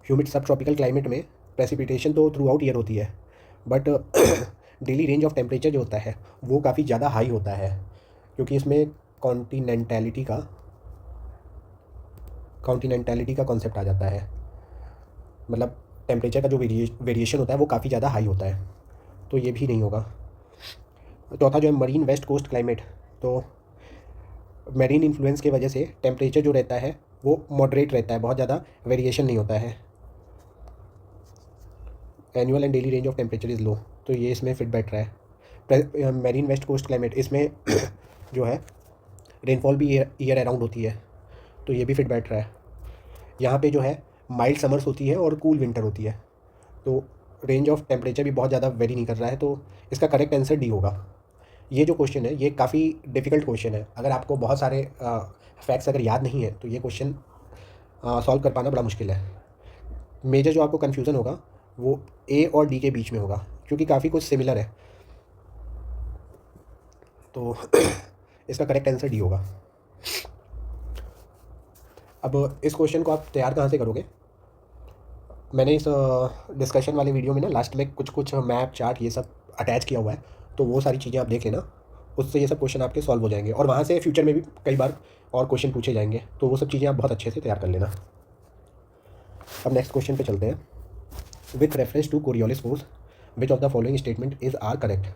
humid sub tropical climate में प्रेसिपिटेशन तो थ्रू आउट ईयर होती है, but daily range of temperature जो होता है वो काफ़ी ज़्यादा हाई होता है, क्योंकि इसमें कॉन्टिनेंटैलिटी का कॉन्सेप्ट आ जाता है। मतलब टेम्परेचर का जो वेरिएशन होता है वो काफ़ी ज़्यादा हाई होता है, तो ये भी नहीं होगा। चौथा जो है मरीन वेस्ट कोस्ट क्लाइमेट, तो मरीन इन्फ्लुएंस की वजह से टेम्परेचर जो रहता है वो मॉडरेट रहता है, बहुत ज़्यादा वेरिएशन नहीं होता है। Annual and daily range of temperature is low, तो ये इसमें फिट बैठ रहा है। मरीन वेस्ट कोस्ट क्लाइमेट, इसमें जो है रेनफॉल भी ईयर अराउंड होती है, तो ये भी फिट बैठ रहा है। यहाँ पे जो है माइल्ड समर्स होती है और कूल विंटर होती है, तो रेंज ऑफ टेम्परेचर भी बहुत ज़्यादा वेरी नहीं कर रहा है, तो इसका करेक्ट आंसर डी होगा। ये जो क्वेश्चन है ये काफ़ी डिफ़िकल्ट क्वेश्चन है। अगर आपको बहुत सारे फैक्ट्स अगर याद नहीं है तो ये क्वेश्चन सॉल्व कर पाना बड़ा मुश्किल है। मेजर जो आपको कन्फ्यूज़न होगा वो ए और डी के बीच में होगा, क्योंकि काफ़ी कुछ सिमिलर है, तो इसका करेक्ट आंसर डी होगा। अब इस क्वेश्चन को आप तैयार कहाँ से करोगे? मैंने इस डिस्कशन वाले वीडियो में ना लास्ट में कुछ मैप चार्ट ये सब अटैच किया हुआ है, तो वो सारी चीज़ें आप देख लेना, उससे ये सब क्वेश्चन आपके सॉल्व हो जाएंगे, और वहाँ से फ्यूचर में भी कई बार और क्वेश्चन पूछे जाएंगे, तो वो सब चीज़ें आप बहुत अच्छे से तैयार कर लेना। अब नेक्स्ट क्वेश्चन पे चलते हैं। With reference to coriolis force which of the following statement is are correct?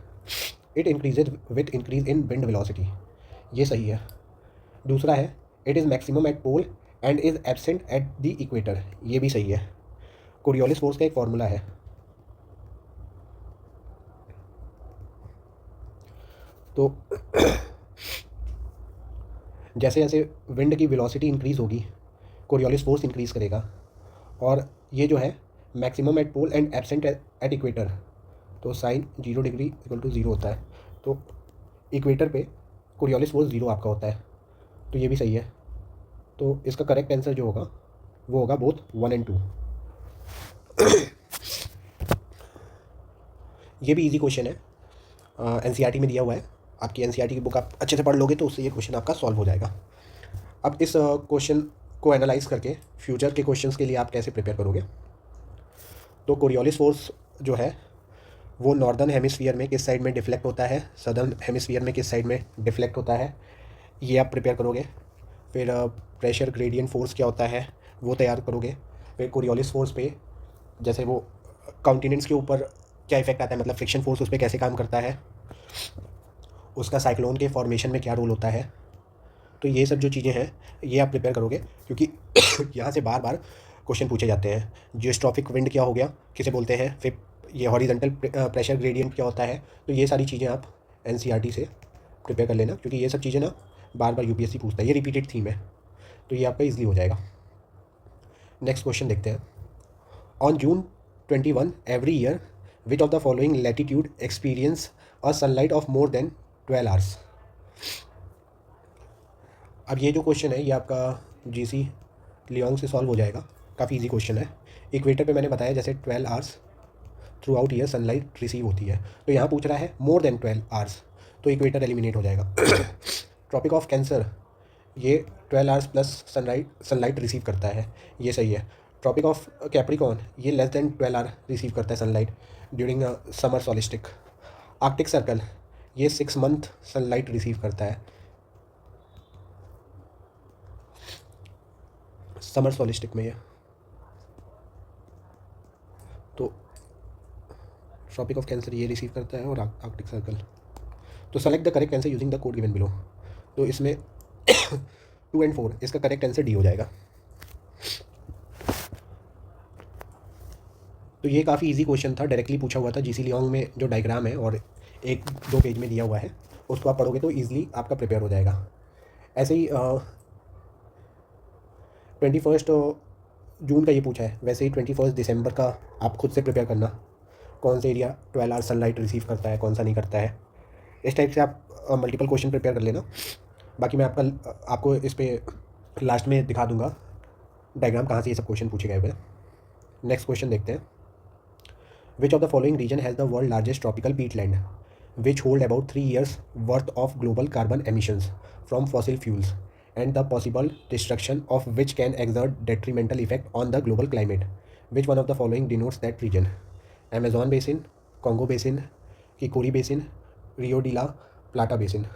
It increases with increase in wind velocity, ये सही है। दूसरा है it is maximum at pole and is absent at the equator, ये भी सही है। Coriolis force का एक फॉर्मूला है, तो जैसे जैसे विंड की वेलोसिटी इंक्रीज़ होगी कोरियोलिस फोर्स इंक्रीज़ करेगा। और ये जो है maximum at pole and absent at equator, तो साइन 0 डिग्री इक्वल टू 0 होता है, तो इक्वेटर पे कोरियोलिस फोर्स 0 आपका होता है, तो ये भी सही है। तो इसका करेक्ट आंसर जो होगा वो होगा बोथ 1 एंड 2। ये भी इजी क्वेश्चन है, एनसीईआरटी में दिया हुआ है। आपकी एनसीईआरटी की बुक आप अच्छे से पढ़ लोगे तो उससे ये क्वेश्चन आपका सॉल्व हो जाएगा। अब इस क्वेश्चन को एनालाइज करके फ्यूचर के क्वेश्चंस के लिए आप कैसे प्रिपेयर करोगे। तो कोरियोलिस फोर्स जो है वो नॉर्दर्न हेमिस्फीयर में किस साइड में डिफ्लेक्ट होता है, सदर्न हेमिस्फीयर में किस साइड में डिफ्लेक्ट होता है, ये आप प्रिपेयर करोगे। फिर प्रेशर ग्रेडियंट फोर्स क्या होता है वो तैयार करोगे। फिर कोरियोलिस फोर्स पे जैसे वो कॉन्टिनेंट्स के ऊपर क्या इफेक्ट आता है, मतलब फ्रिक्शन फोर्स उस पर कैसे काम करता है, उसका साइक्लोन के फॉर्मेशन में क्या रोल होता है। तो ये सब जो चीज़ें हैं ये आप प्रिपेयर करोगे, क्योंकि यहाँ से बार बार क्वेश्चन पूछे जाते हैं। जियोस्ट्रॉफिक विंड क्या हो गया, किसे बोलते हैं, फिर ये हॉरिजॉन्टल प्रेशर ग्रेडियंट क्या होता है। तो ये सारी चीज़ें आप एनसीईआरटी से प्रिपेयर कर लेना, क्योंकि ये सब चीज़ें ना बार बार यूपीएससी पूछता है, ये रिपीटेड थीम है, तो ये आपका ईजिली हो जाएगा। नेक्स्ट क्वेश्चन देखते हैं। On June 21 every year which of the following latitude experience a sunlight of more than 12 hours. अब ये जो क्वेश्चन है ये आपका जीसी लियोंग से सॉल्व हो जाएगा, काफ़ी इजी क्वेश्चन है। इक्वेटर पे मैंने बताया जैसे 12 hours through out year sunlight receive होती है, तो यहाँ पूछ रहा है मोर देन 12 आवर्स, तो इक्वेटर एलिमिनेट हो जाएगा। ट्रॉपिक ऑफ कैंसर ये 12 आवर्स प्लस सनलाइट रिसीव करता है, ये सही है। ट्रॉपिक ऑफ कैप्रिकॉर्न ये लेस देन 12 आवर रिसीव करता है sunlight during summer solstice. Arctic circle ये 6 मंथ सनलाइट रिसीव करता है समर सॉलिस्टिक में ये। तो ट्रॉपिक ऑफ कैंसर ये रिसीव करता है और आर्कटिक सर्कल। तो select the correct answer using the code given below. तो इसमें 2 एंड 4 इसका करेक्ट आंसर डी हो जाएगा। तो ये काफ़ी इजी क्वेश्चन था, डायरेक्टली पूछा हुआ था जीसी लियोंग में, जो डायग्राम है और 1-2 पेज में दिया हुआ है उसको आप पढ़ोगे तो ईजिली आपका प्रिपेयर हो जाएगा। ऐसे ही 21 जून का ये पूछा है, वैसे ही 21 दिसंबर का आप खुद से प्रिपेयर करना, कौन सा एरिया 12 आवर सनलाइट रिसीव करता है, कौन सा नहीं करता है। इस टाइप से आप मल्टीपल क्वेश्चन प्रिपेयर कर लेना। बाकी मैं आपको इस पर लास्ट में दिखा दूंगा डायग्राम कहाँ से ये सब क्वेश्चन पूछे गए हुए हैं। नेक्स्ट क्वेश्चन देखते हैं। Which of the following region has the world largest tropical peatland which hold about 3 years worth of global carbon emissions from fossil fuels and the possible destruction of which can exert detrimental effect on the global climate. Which one of the following denotes that region? Amazon basin, Congo basin, Kikori basin, Rio de la Plata basin.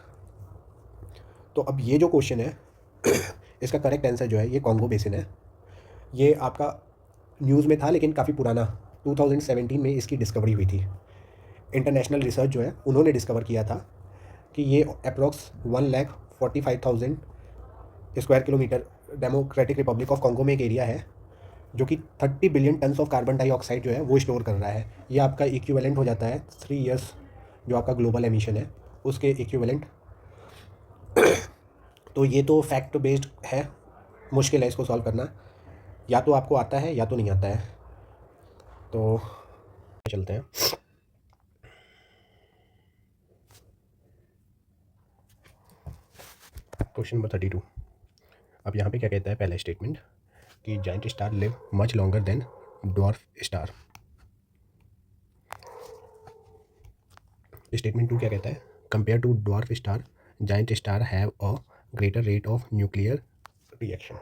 तो अब ये जो question है इसका correct answer जो है ये Congo basin है। ये आपका न्यूज़ में था लेकिन काफ़ी पुराना, 2017 में इसकी डिस्कवरी हुई थी। इंटरनेशनल रिसर्च जो है उन्होंने डिस्कवर किया था कि ये approx 1,45,000 square kilometre democratic Republic of Congo में एक एरिया है जो कि 30 billion tons of carbon dioxide जो है वो स्टोर कर रहा है। ये आपका इक्विवेलेंट हो जाता है 3 years जो आपका ग्लोबल एमिशन है उसके इक्विवेलेंट। तो ये तो फैक्ट बेस्ड है, मुश्किल है इसको सॉल्व करना, या तो आपको आता है या तो नहीं आता है। तो चलते हैं। Question number 32। अब यहाँ पे क्या कहता है पहला स्टेटमेंट कि giant star live much longer than dwarf star. Statement 2 क्या कहता है, compare to dwarf star giant star have a greater rate of nuclear reaction.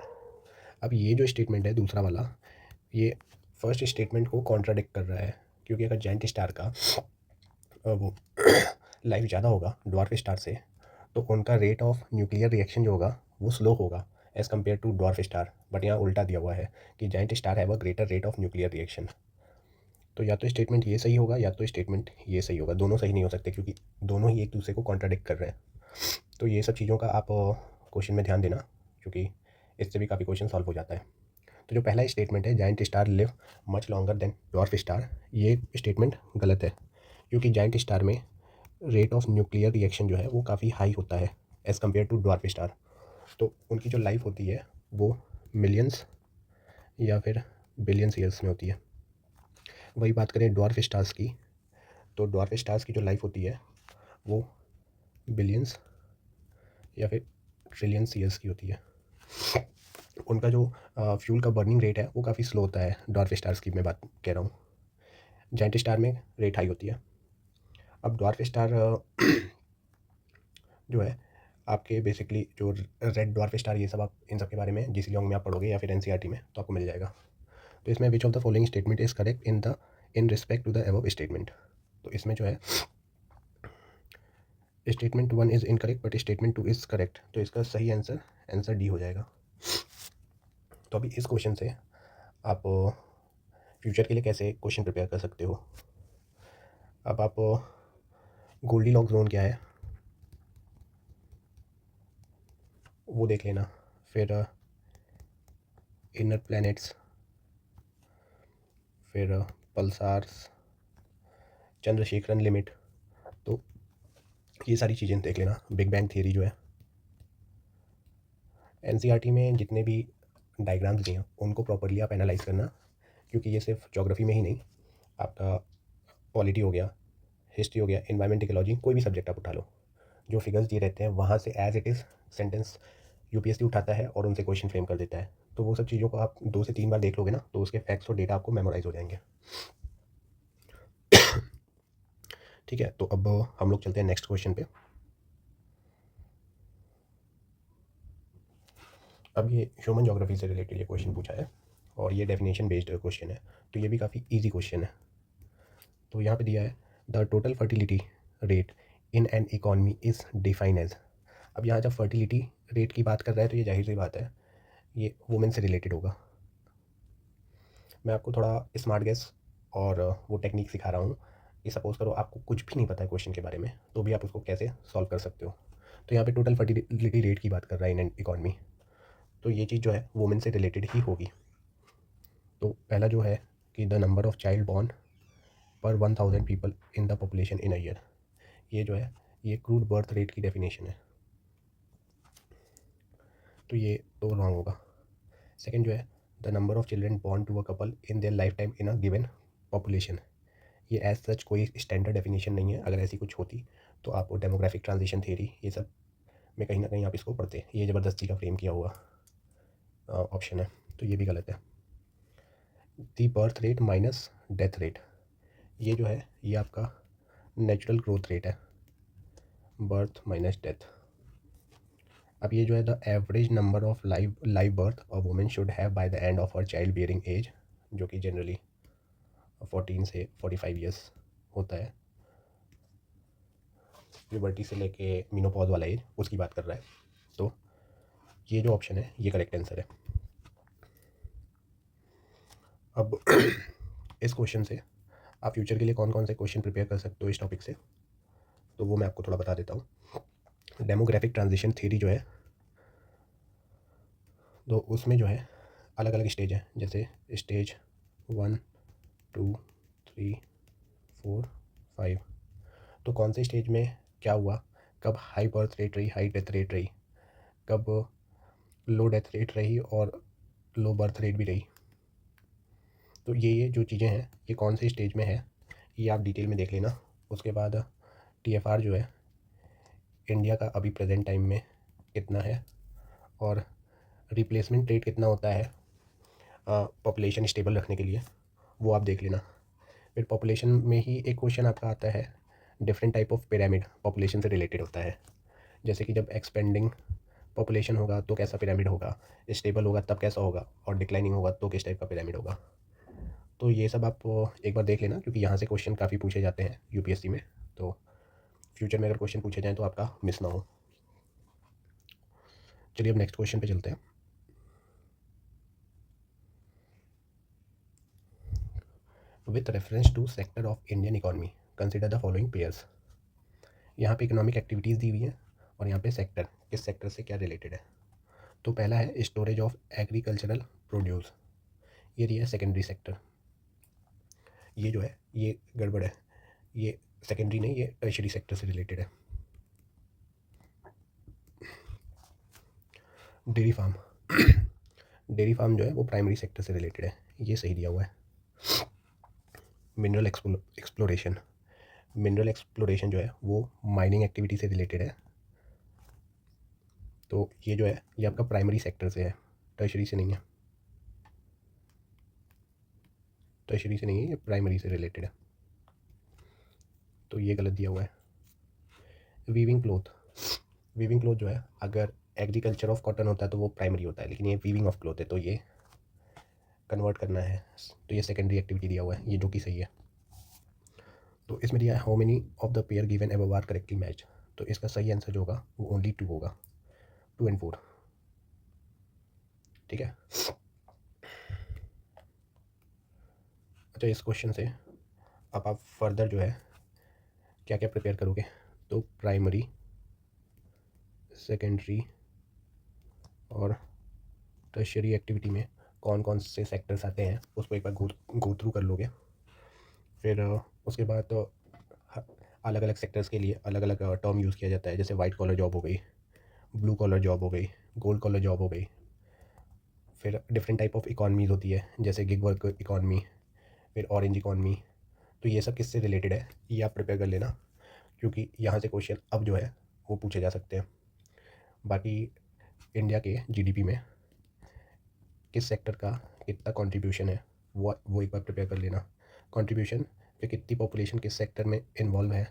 अब ये जो स्टेटमेंट है दूसरा वाला, ये फर्स्ट स्टेटमेंट को कॉन्ट्राडिक्ट कर रहा है, क्योंकि अगर जाइंट स्टार का वो लाइफ ज़्यादा होगा ड्वार्फ स्टार से तो उनका रेट ऑफ न्यूक्लियर रिएक्शन जो होगा वो स्लो होगा as compare to dwarf star. But यहाँ उल्टा दिया हुआ है कि giant star have a greater rate of nuclear reaction. तो या तो स्टेटमेंट ये सही होगा या तो स्टेटमेंट ये सही होगा, दोनों सही नहीं हो सकते क्योंकि दोनों ही एक दूसरे को कॉन्ट्राडिक्ट कर रहे हैं। तो ये सब चीज़ों का आप क्वेश्चन में ध्यान देना, क्योंकि इससे भी काफ़ी क्वेश्चन सॉल्व हो जाता है। तो जो पहला स्टेटमेंट है giant star live much longer than dwarf star, ये स्टेटमेंट गलत है, क्योंकि जाइंट स्टार में रेट ऑफ न्यूक्लियर रिएक्शन जो है वो काफ़ी हाई होता है as compare to dwarf star. तो उनकी जो लाइफ होती है वो मिलियंस या फिर बिलियंस ईयर्स में होती है। वही बात करें ड्वार्फ स्टार्स की, तो ड्वार्फ स्टार्स की जो लाइफ होती है वो बिलियंस या फिर ट्रिलियंस ईयर्स की होती है। उनका जो फ्यूल का बर्निंग रेट है वो काफ़ी स्लो होता है। ड्वार्फ स्टार्स की मैं बात कह रहा हूँ। जाइंट स्टार में रेट हाई होती है। अब ड्वार्फ स्टार जो है आपके बेसिकली जो रेड ड्वार्फ स्टार, ये सब आप इन सब के बारे में जीसी लॉन्ग में आप पढ़ोगे या फिर एनसीईआरटी में तो आपको मिल जाएगा। तो इसमें which of the following statement is correct in respect to the above statement. तो इसमें जो है statement 1 is incorrect but statement 2 is correct. तो इसका सही आंसर डी हो जाएगा। तो अभी इस क्वेश्चन से आप फ्यूचर के लिए कैसे क्वेश्चन प्रिपेयर कर सकते हो। अब आप गोल्डी लॉक जोन क्या है वो देख लेना, फिर इनर प्लैनेट्स, फिर पल्सार्स, चंद्रशेखरन लिमिट, तो ये सारी चीज़ें देख लेना। बिग बैंग थियरी जो है एनसीईआरटी में जितने भी डायग्राम्स दिए हैं उनको प्रॉपरली आप एनालाइज करना, क्योंकि ये सिर्फ ज्योग्राफी में ही नहीं, आपका पॉलिटी हो गया, हिस्ट्री हो गया, इन्वायरमेंट इकोलॉजी, कोई भी सब्जेक्ट आप उठा लो, जो फिगर्स दिए रहते हैं वहाँ से as it is sentence UPSC उठाता है और उनसे क्वेश्चन फ्रेम कर देता है। तो वो सब चीज़ों को आप 2 से 3 बार देख लोगे ना तो उसके फैक्ट्स और डेटा आपको मेमोराइज हो जाएंगे। ठीक है, तो अब हम लोग चलते हैं नेक्स्ट क्वेश्चन पे। अब ये ह्यूमन ज्योग्राफी से रिलेटेड ये क्वेश्चन पूछा है और ये डेफिनेशन बेस्ड क्वेश्चन है, तो ये भी काफ़ी इजी क्वेश्चन है। तो यहाँ पे दिया है the total fertility rate in an economy is define as. अब यहाँ जब फर्टिलिटी रेट की बात कर रहा है तो ये जाहिर सी बात है ये वुमेन से रिलेटेड होगा। मैं आपको थोड़ा स्मार्ट गेस और वो टेक्निक सिखा रहा हूँ कि सपोज़ करो आपको कुछ भी नहीं पता है क्वेश्चन के बारे में तो भी आप उसको कैसे सॉल्व कर सकते हो। तो यहाँ पे टोटल फर्टिलिटी रेट की बात कर रहा है इन इकॉनमी, तो ये चीज़ जो है वुमेन से रिलेटेड ही होगी। तो पहला जो है कि the number of child born per 1000 people in the population in a year, ये जो है ये क्रूड बर्थ रेट की डेफिनेशन है, तो ये तो रॉन्ग होगा। सेकंड जो है the number of children born to a couple in their lifetime in a given population, ये एज सच कोई स्टैंडर्ड डेफिनेशन नहीं है। अगर ऐसी कुछ होती तो आप डेमोग्राफिक ट्रांजिशन थ्योरी ये सब में कहीं ना कहीं आप इसको पढ़ते। ये ज़बरदस्ती का फ्रेम किया हुआ ऑप्शन है, तो ये भी गलत है। The birth rate minus death rate, ये जो है ये आपका नेचुरल ग्रोथ रेट है, बर्थ माइनस डेथ। अब ये जो है the average number of live birth a women should have by the end of her child bearing age, जो कि जनरली 14 से 45 ईयर्स होता है। प्यूबर्टी से लेके मीनोपॉज वाला एज उसकी बात कर रहा है, तो ये जो ऑप्शन है ये करेक्ट आंसर है। अब इस क्वेश्चन से आप फ्यूचर के लिए कौन कौन से क्वेश्चन प्रिपेयर कर सकते हो इस टॉपिक से, तो वो मैं आपको थोड़ा बता देता हूँ। डेमोग्राफिक ट्रांजिशन थ्योरी जो है तो उसमें जो है अलग अलग स्टेज है, जैसे स्टेज 1 2 3 4 5। तो कौन से स्टेज में क्या हुआ, कब हाई बर्थ रेट रही, हाई डेथ रेट रही, कब लो डेथ रेट रही और लो बर्थ रेट भी रही, तो ये जो चीज़ें हैं ये कौन से स्टेज में है ये आप डिटेल में देख लेना। उसके बाद टीएफआर जो है इंडिया का अभी प्रेजेंट टाइम में कितना है और रिप्लेसमेंट रेट कितना होता है पॉपुलेशन स्टेबल रखने के लिए, वो आप देख लेना। फिर पॉपुलेशन में ही एक क्वेश्चन आपका आता है different type of pyramid population से रिलेटेड होता है, जैसे कि जब एक्सपेंडिंग पॉपुलेशन होगा तो कैसा पिरामिड होगा, स्टेबल होगा तब कैसा होगा, और डिक्लाइनिंग होगा तो किस टाइप का पिरामिड होगा। तो ये सब आप एक बार देख लेना, क्योंकि यहाँ से क्वेश्चन काफ़ी पूछे जाते हैं यूपीएससी में, तो फ्यूचर में अगर क्वेश्चन पूछे जाएँ तो आपका मिस ना हो। चलिए अब नेक्स्ट क्वेश्चन पे चलते हैं। With reference to sector of Indian economy consider the following pairs. यहाँ पे इकोनॉमिक एक्टिविटीज़ दी हुई हैं और यहाँ पे सेक्टर, किस सेक्टर से क्या रिलेटेड है। तो पहला है स्टोरेज ऑफ एग्रीकल्चरल प्रोड्यूस, ये रही है सेकेंडरी सेक्टर। ये जो है ये गड़बड़ है, ये सेकेंडरी नहीं, ये टर्शरी सेक्टर से रिलेटेड है। डेयरी फार्म डेयरी फार्म जो है वो प्राइमरी सेक्टर से रिलेटेड है, ये सही दिया हुआ है। मिनरल एक्सप्लोरेशन, मिनरल एक्सप्लोरेशन जो है वो माइनिंग एक्टिविटी से रिलेटेड है। तो ये जो है ये आपका प्राइमरी सेक्टर से है, टर्शरी से नहीं है, टर्शरी से नहीं है, ये प्राइमरी से रिलेटेड है। तो ये गलत दिया हुआ है। वीविंग क्लोथ, वीविंग क्लोथ जो है अगर एग्रीकल्चर ऑफ कॉटन होता है तो वो प्राइमरी होता है, लेकिन ये वीविंग ऑफ क्लोथ है तो ये कन्वर्ट करना है, तो ये सेकेंडरी एक्टिविटी दिया हुआ है, ये जो कि सही है। तो इसमें दिया है how many of the pair given above are correctly match, तो इसका सही आंसर जो होगा वो ओनली 2 होगा, 2 और 4। ठीक है। अच्छा, इस क्वेश्चन से अब आप फर्दर जो है क्या क्या प्रिपेयर करोगे, तो प्राइमरी, सेकेंडरी और टर्शियरी एक्टिविटी में कौन कौन से सेक्टर्स आते हैं उसको एक बार गो थ्रू कर लोगे। फिर उसके बाद तो अलग अलग सेक्टर्स के लिए अलग अलग टर्म यूज़ किया जाता है, जैसे वाइट कॉलर जॉब हो गई, ब्लू कॉलर जॉब हो गई, गोल्ड कॉलर जॉब हो गई। फिर डिफरेंट टाइप ऑफ इकॉनमीज़ होती है, जैसे गिग वर्क इकॉनमी, फिर ऑरेंज इकॉनमी। तो ये सब किससे रिलेटेड है ये आप प्रिपेयर कर लेना, क्योंकि यहाँ से क्वेश्चन अब जो है वो पूछे जा सकते हैं। बाकी इंडिया के जीडीपी में किस सेक्टर का कितना कंट्रीब्यूशन है वो एक बार प्रिपेयर कर लेना। कंट्रीब्यूशन पे कितनी पॉपुलेशन किस सेक्टर में इन्वॉल्व है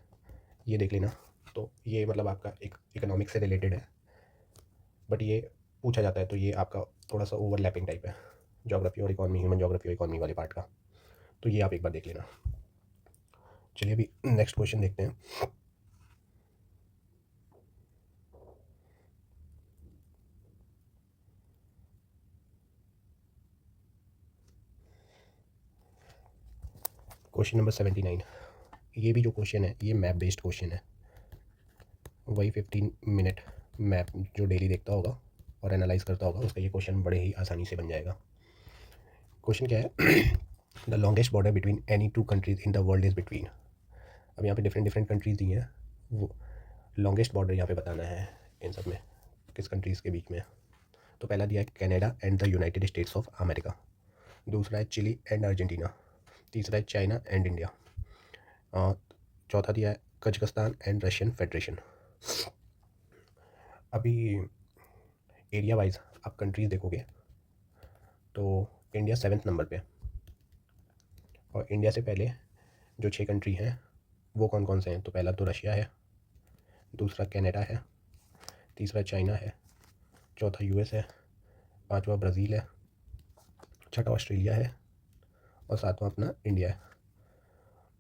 ये देख लेना। तो ये मतलब आपका एक इकोनॉमिक्स से रिलेटेड है, बट ये पूछा जाता है तो ये आपका थोड़ा सा ओवरलैपिंग टाइप है, ज्योग्राफी और इकॉनमी, ह्यूमन ज्योग्राफी और इकॉनमी वाले पार्ट का। तो ये आप एक बार देख लेना। चलिए अभी नेक्स्ट क्वेश्चन देखते हैं। Question number 79। ये भी जो क्वेश्चन है ये मैप बेस्ड क्वेश्चन है, वही 15 मिनट मैप जो डेली देखता होगा और एनालाइज करता होगा उसका ये क्वेश्चन बड़े ही आसानी से बन जाएगा। क्वेश्चन क्या है, the longest border between any 2 countries in the world is between. अब यहाँ पे डिफरेंट डिफरेंट कंट्रीज दी हैं, वो लॉन्गेस्ट बॉर्डर यहाँ पे बताना है इन सब में किस कंट्रीज़ के बीच में। तो पहला दिया है Canada and the United states of America, दूसरा है चिली एंड अर्जेंटीना, तीसरा है चाइना एंड इंडिया, चौथा दिया है कजाकिस्तान एंड रशियन फेडरेशन। अभी एरिया वाइज आप कंट्रीज़ देखोगे तो इंडिया 7th नंबर पे, और इंडिया से पहले जो 6 कंट्री हैं वो कौन कौन से हैं, तो पहला तो रशिया है, दूसरा कनाडा है, तीसरा चाइना है, चौथा यूएस है, पांचवा ब्राज़ील है, छठा ऑस्ट्रेलिया है और सातवां अपना इंडिया है।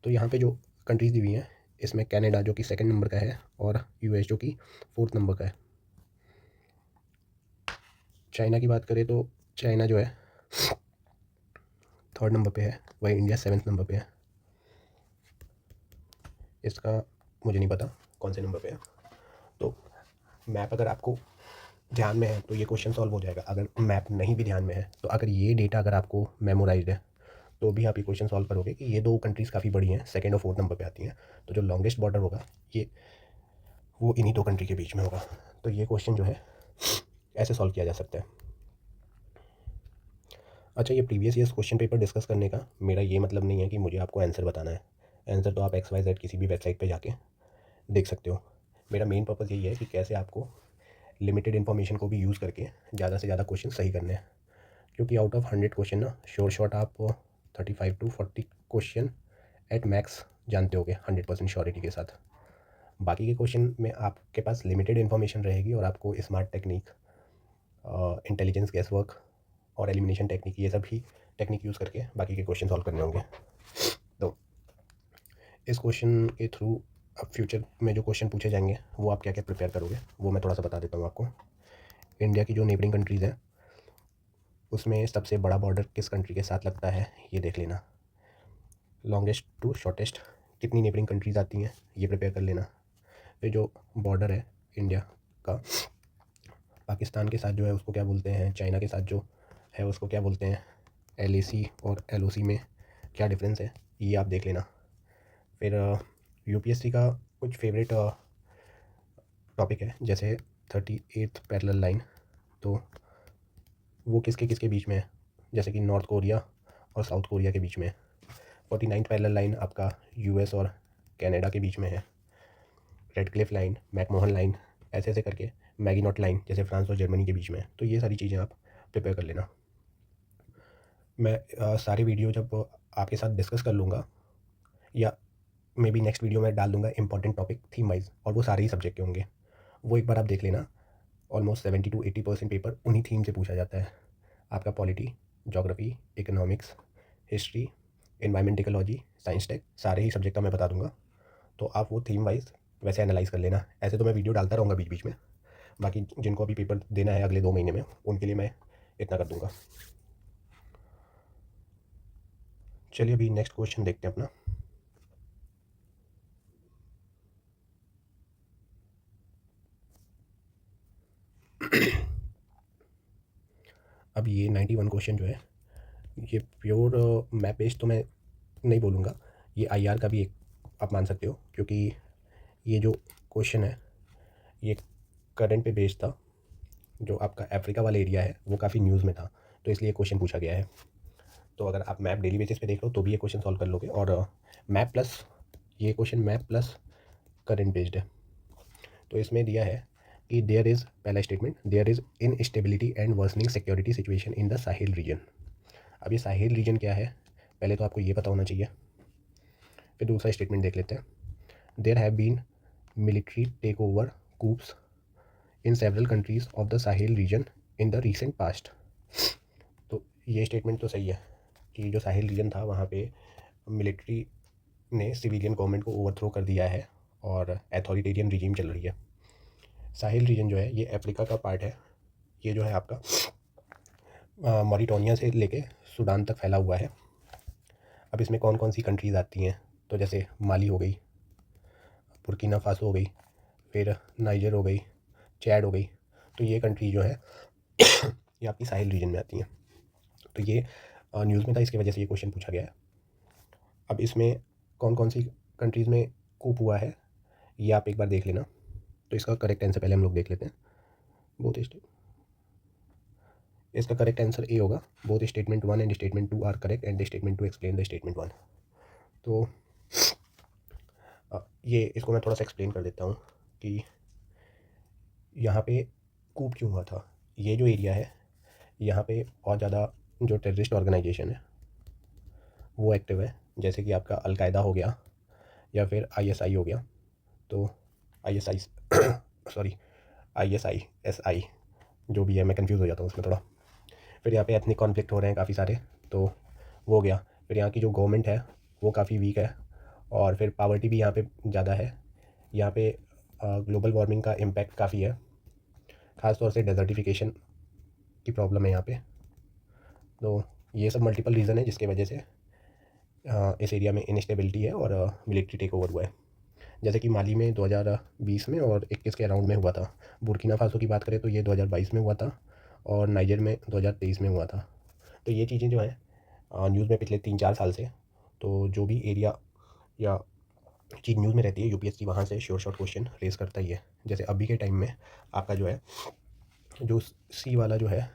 तो यहाँ पे जो कंट्रीज़ दी हुई हैं इसमें कनाडा जो कि 2nd नंबर का है और यूएस जो कि 4th नंबर का है। चाइना की बात करें तो चाइना जो है 3rd नंबर पे है, वही इंडिया 7th नंबर पे है। इसका मुझे नहीं पता कौन से नंबर पे है। तो मैप अगर आपको ध्यान में है तो ये क्वेश्चन सॉल्व हो जाएगा, अगर मैप नहीं भी ध्यान में है तो अगर ये डेटा अगर आपको मेमोराइज्ड है तो भी आप ये क्वेश्चन सॉल्व करोगे कि ये 2 कंट्रीज़ काफ़ी बड़ी हैं, 2nd और 4th नंबर पे आती हैं। तो जो लॉन्गेस्ट बॉर्डर होगा ये वो इन्हीं 2 कंट्री के बीच में होगा। तो ये क्वेश्चन जो है ऐसे सॉल्व किया जा सकता है। अच्छा, ये previous years question paper discuss करने का मेरा ये मतलब नहीं है कि मुझे आपको आंसर बताना है। आंसर तो आप XYZ किसी भी वेबसाइट पे जाके देख सकते हो। मेरा मेन पर्पज़ यही है कि कैसे आपको लिमिटेड इन्फॉर्मेशन को भी यूज़ करके ज़्यादा से ज़्यादा क्वेश्चन सही करने हैं, क्योंकि आउट ऑफ 100 क्वेश्चन ना शॉर्ट आप 35 to 40 क्वेश्चन एट मैक्स जानते होगे 100% श्योरिटी के साथ। बाकी के क्वेश्चन में आपके पास लिमिटेड इन्फॉर्मेशन रहेगी और आपको smart technique, intelligence gas work और एलिमिनेशन टेक्निक, ये सब ही टेक्निक यूज़ करके बाकी के क्वेश्चन सॉल्व करने होंगे। तो इस क्वेश्चन के थ्रू अब फ्यूचर में जो क्वेश्चन पूछे जाएंगे वो आप क्या क्या प्रिपेयर करोगे वो मैं थोड़ा सा बता देता हूँ आपको। इंडिया की जो नेबरिंग कंट्रीज़ हैं उसमें सबसे बड़ा बॉर्डर किस कंट्री के साथ लगता है ये देख लेना। लॉन्गेस्ट टू शॉर्टेस्ट कितनी नेबरिंग कंट्रीज़ आती हैं ये प्रिपेयर कर लेना। फिर जो बॉर्डर है इंडिया का पाकिस्तान के साथ जो है उसको क्या बोलते हैं, चाइना के साथ जो है उसको क्या बोलते हैं, LAC और LOC में क्या डिफरेंस है ये आप देख लेना। फिर UPSC का कुछ फेवरेट टॉपिक है जैसे 38th पैरेलल लाइन, तो वो किसके किसके बीच में है, जैसे कि नॉर्थ कोरिया और साउथ कोरिया के बीच में है। 49th पैरेलल लाइन आपका यूएस और कनाडा के बीच में है। रेडक्लिफ लाइन, मैकमोहन लाइन, ऐसे ऐसे करके मैगिनॉट लाइन जैसे फ्रांस और जर्मनी के बीच में है। तो ये सारी चीज़ें आप प्रिपेयर कर लेना। मैं सारी वीडियो जब आपके साथ डिस्कस कर लूँगा या मे बी नेक्स्ट वीडियो में डाल दूँगा इंपॉर्टेंट टॉपिक थीम वाइज, और वो सारे ही सब्जेक्ट के होंगे, वो एक बार आप देख लेना। ऑलमोस्ट 70 to 80% पेपर उन्हीं थीम से पूछा जाता है। आपका polity, geography, economics, history, environment ecology, science tech, सारे ही सब्जेक्ट का मैं बता दूंगा। तो आप वो थीम वाइज वैसे एनालाइज कर लेना। ऐसे तो मैं वीडियो डालता रहूँगा बीच बीच में, बाकी जिनको अभी पेपर देना है अगले 2 महीने में, उनके लिए मैं इतना कर दूँगा। चलिए अभी नेक्स्ट क्वेश्चन देखते हैं अपना। अब ये 91 क्वेश्चन जो है, ये प्योर मैप बेस्ड तो मैं नहीं बोलूँगा, ये आईआर का भी एक आप मान सकते हो, क्योंकि ये जो क्वेश्चन है ये करंट पे बेस्ड था। जो आपका अफ्रीका वाला एरिया है वो काफ़ी न्यूज़ में था, तो इसलिए क्वेश्चन पूछा गया है। तो अगर आप मैप डेली बेसिस पे देख लो तो भी ये क्वेश्चन सॉल्व कर लोगे। और मैप प्लस ये question map plus current based है। तो इसमें दिया है कि देयर इज़, पहला statement, there is instability and worsening security situation in the Sahel region. अब ये साहिल रीजन क्या है, पहले तो आपको ये पता होना चाहिए। फिर दूसरा स्टेटमेंट देख लेते हैं। There have been military take over coups in several countries of the Sahel region in the recent past. तो ये स्टेटमेंट तो सही है कि जो साहिल रीजन था वहाँ पे मिलिट्री ने सिविलियन गवर्नमेंट को ओवरथ्रो कर दिया है और अथॉरिटेरियन रिजीम चल रही है। साहिल रीजन जो है ये अफ्रीका का पार्ट है। ये जो है आपका मॉरिटानिया से लेके सूडान तक फैला हुआ है। अब इसमें कौन कौन सी कंट्रीज़ आती हैं, तो जैसे माली हो गई, बुर्किना फासो हो गई, फिर नाइजर हो गई, चैड हो गई। तो ये कंट्री जो है ये आपकी साहिल रीजन में आती हैं। तो ये न्यूज़ में था, इसकी वजह से ये क्वेश्चन पूछा गया है। अब इसमें कौन कौन सी कंट्रीज़ में कूप हुआ है ये आप एक बार देख लेना। तो इसका करेक्ट आंसर पहले हम लोग देख लेते हैं। बोथ इसका करेक्ट आंसर ए होगा। Both statement 1 and statement 2 are correct and statement 2 explain the statement 1। तो ये इसको मैं थोड़ा सा एक्सप्लेन कर देता हूँ कि यहाँ पे कूप क्यों हुआ था। ये जो एरिया है यहाँ पे बहुत ज़्यादा जो टेररिस्ट ऑर्गेनाइजेशन है वो एक्टिव है, जैसे कि आपका अलकायदा हो गया या फिर आईएसआई हो गया। तो आईएसआई सॉरी आईएसआई जो भी है, मैं कंफ्यूज हो जाता हूँ उसमें थोड़ा। फिर यहाँ पे एथनिक कॉन्फ्लिक्ट हो रहे हैं काफ़ी सारे, तो वो हो गया। फिर यहाँ की जो गवर्नमेंट है वो काफ़ी वीक है, और फिर पावर्टी भी यहाँ पे ज़्यादा है। यहाँ पे ग्लोबल वार्मिंग का इम्पैक्ट काफ़ी है, ख़ासतौर से डेजर्टिफिकेशन की प्रॉब्लम है यहाँ पे। तो ये सब मल्टीपल रीज़न है जिसकी वजह से इस एरिया में इनस्टेबिलिटी है और मिलिट्री टेक ओवर हुआ है। जैसे कि माली में 2020 में और 21 के अराउंड में हुआ था। बुर्किना फासो की बात करें तो ये 2022 में हुआ था, और नाइजर में 2023 में हुआ था। तो ये चीज़ें जो हैं न्यूज़ में पिछले 3-4 साल से, तो जो भी एरिया या चीज़ न्यूज़ में रहती है यूपीएससी वहाँ से शॉर्ट क्वेश्चन रेस करता ही है। जैसे अभी के टाइम में आपका जो है जो सी वाला जो है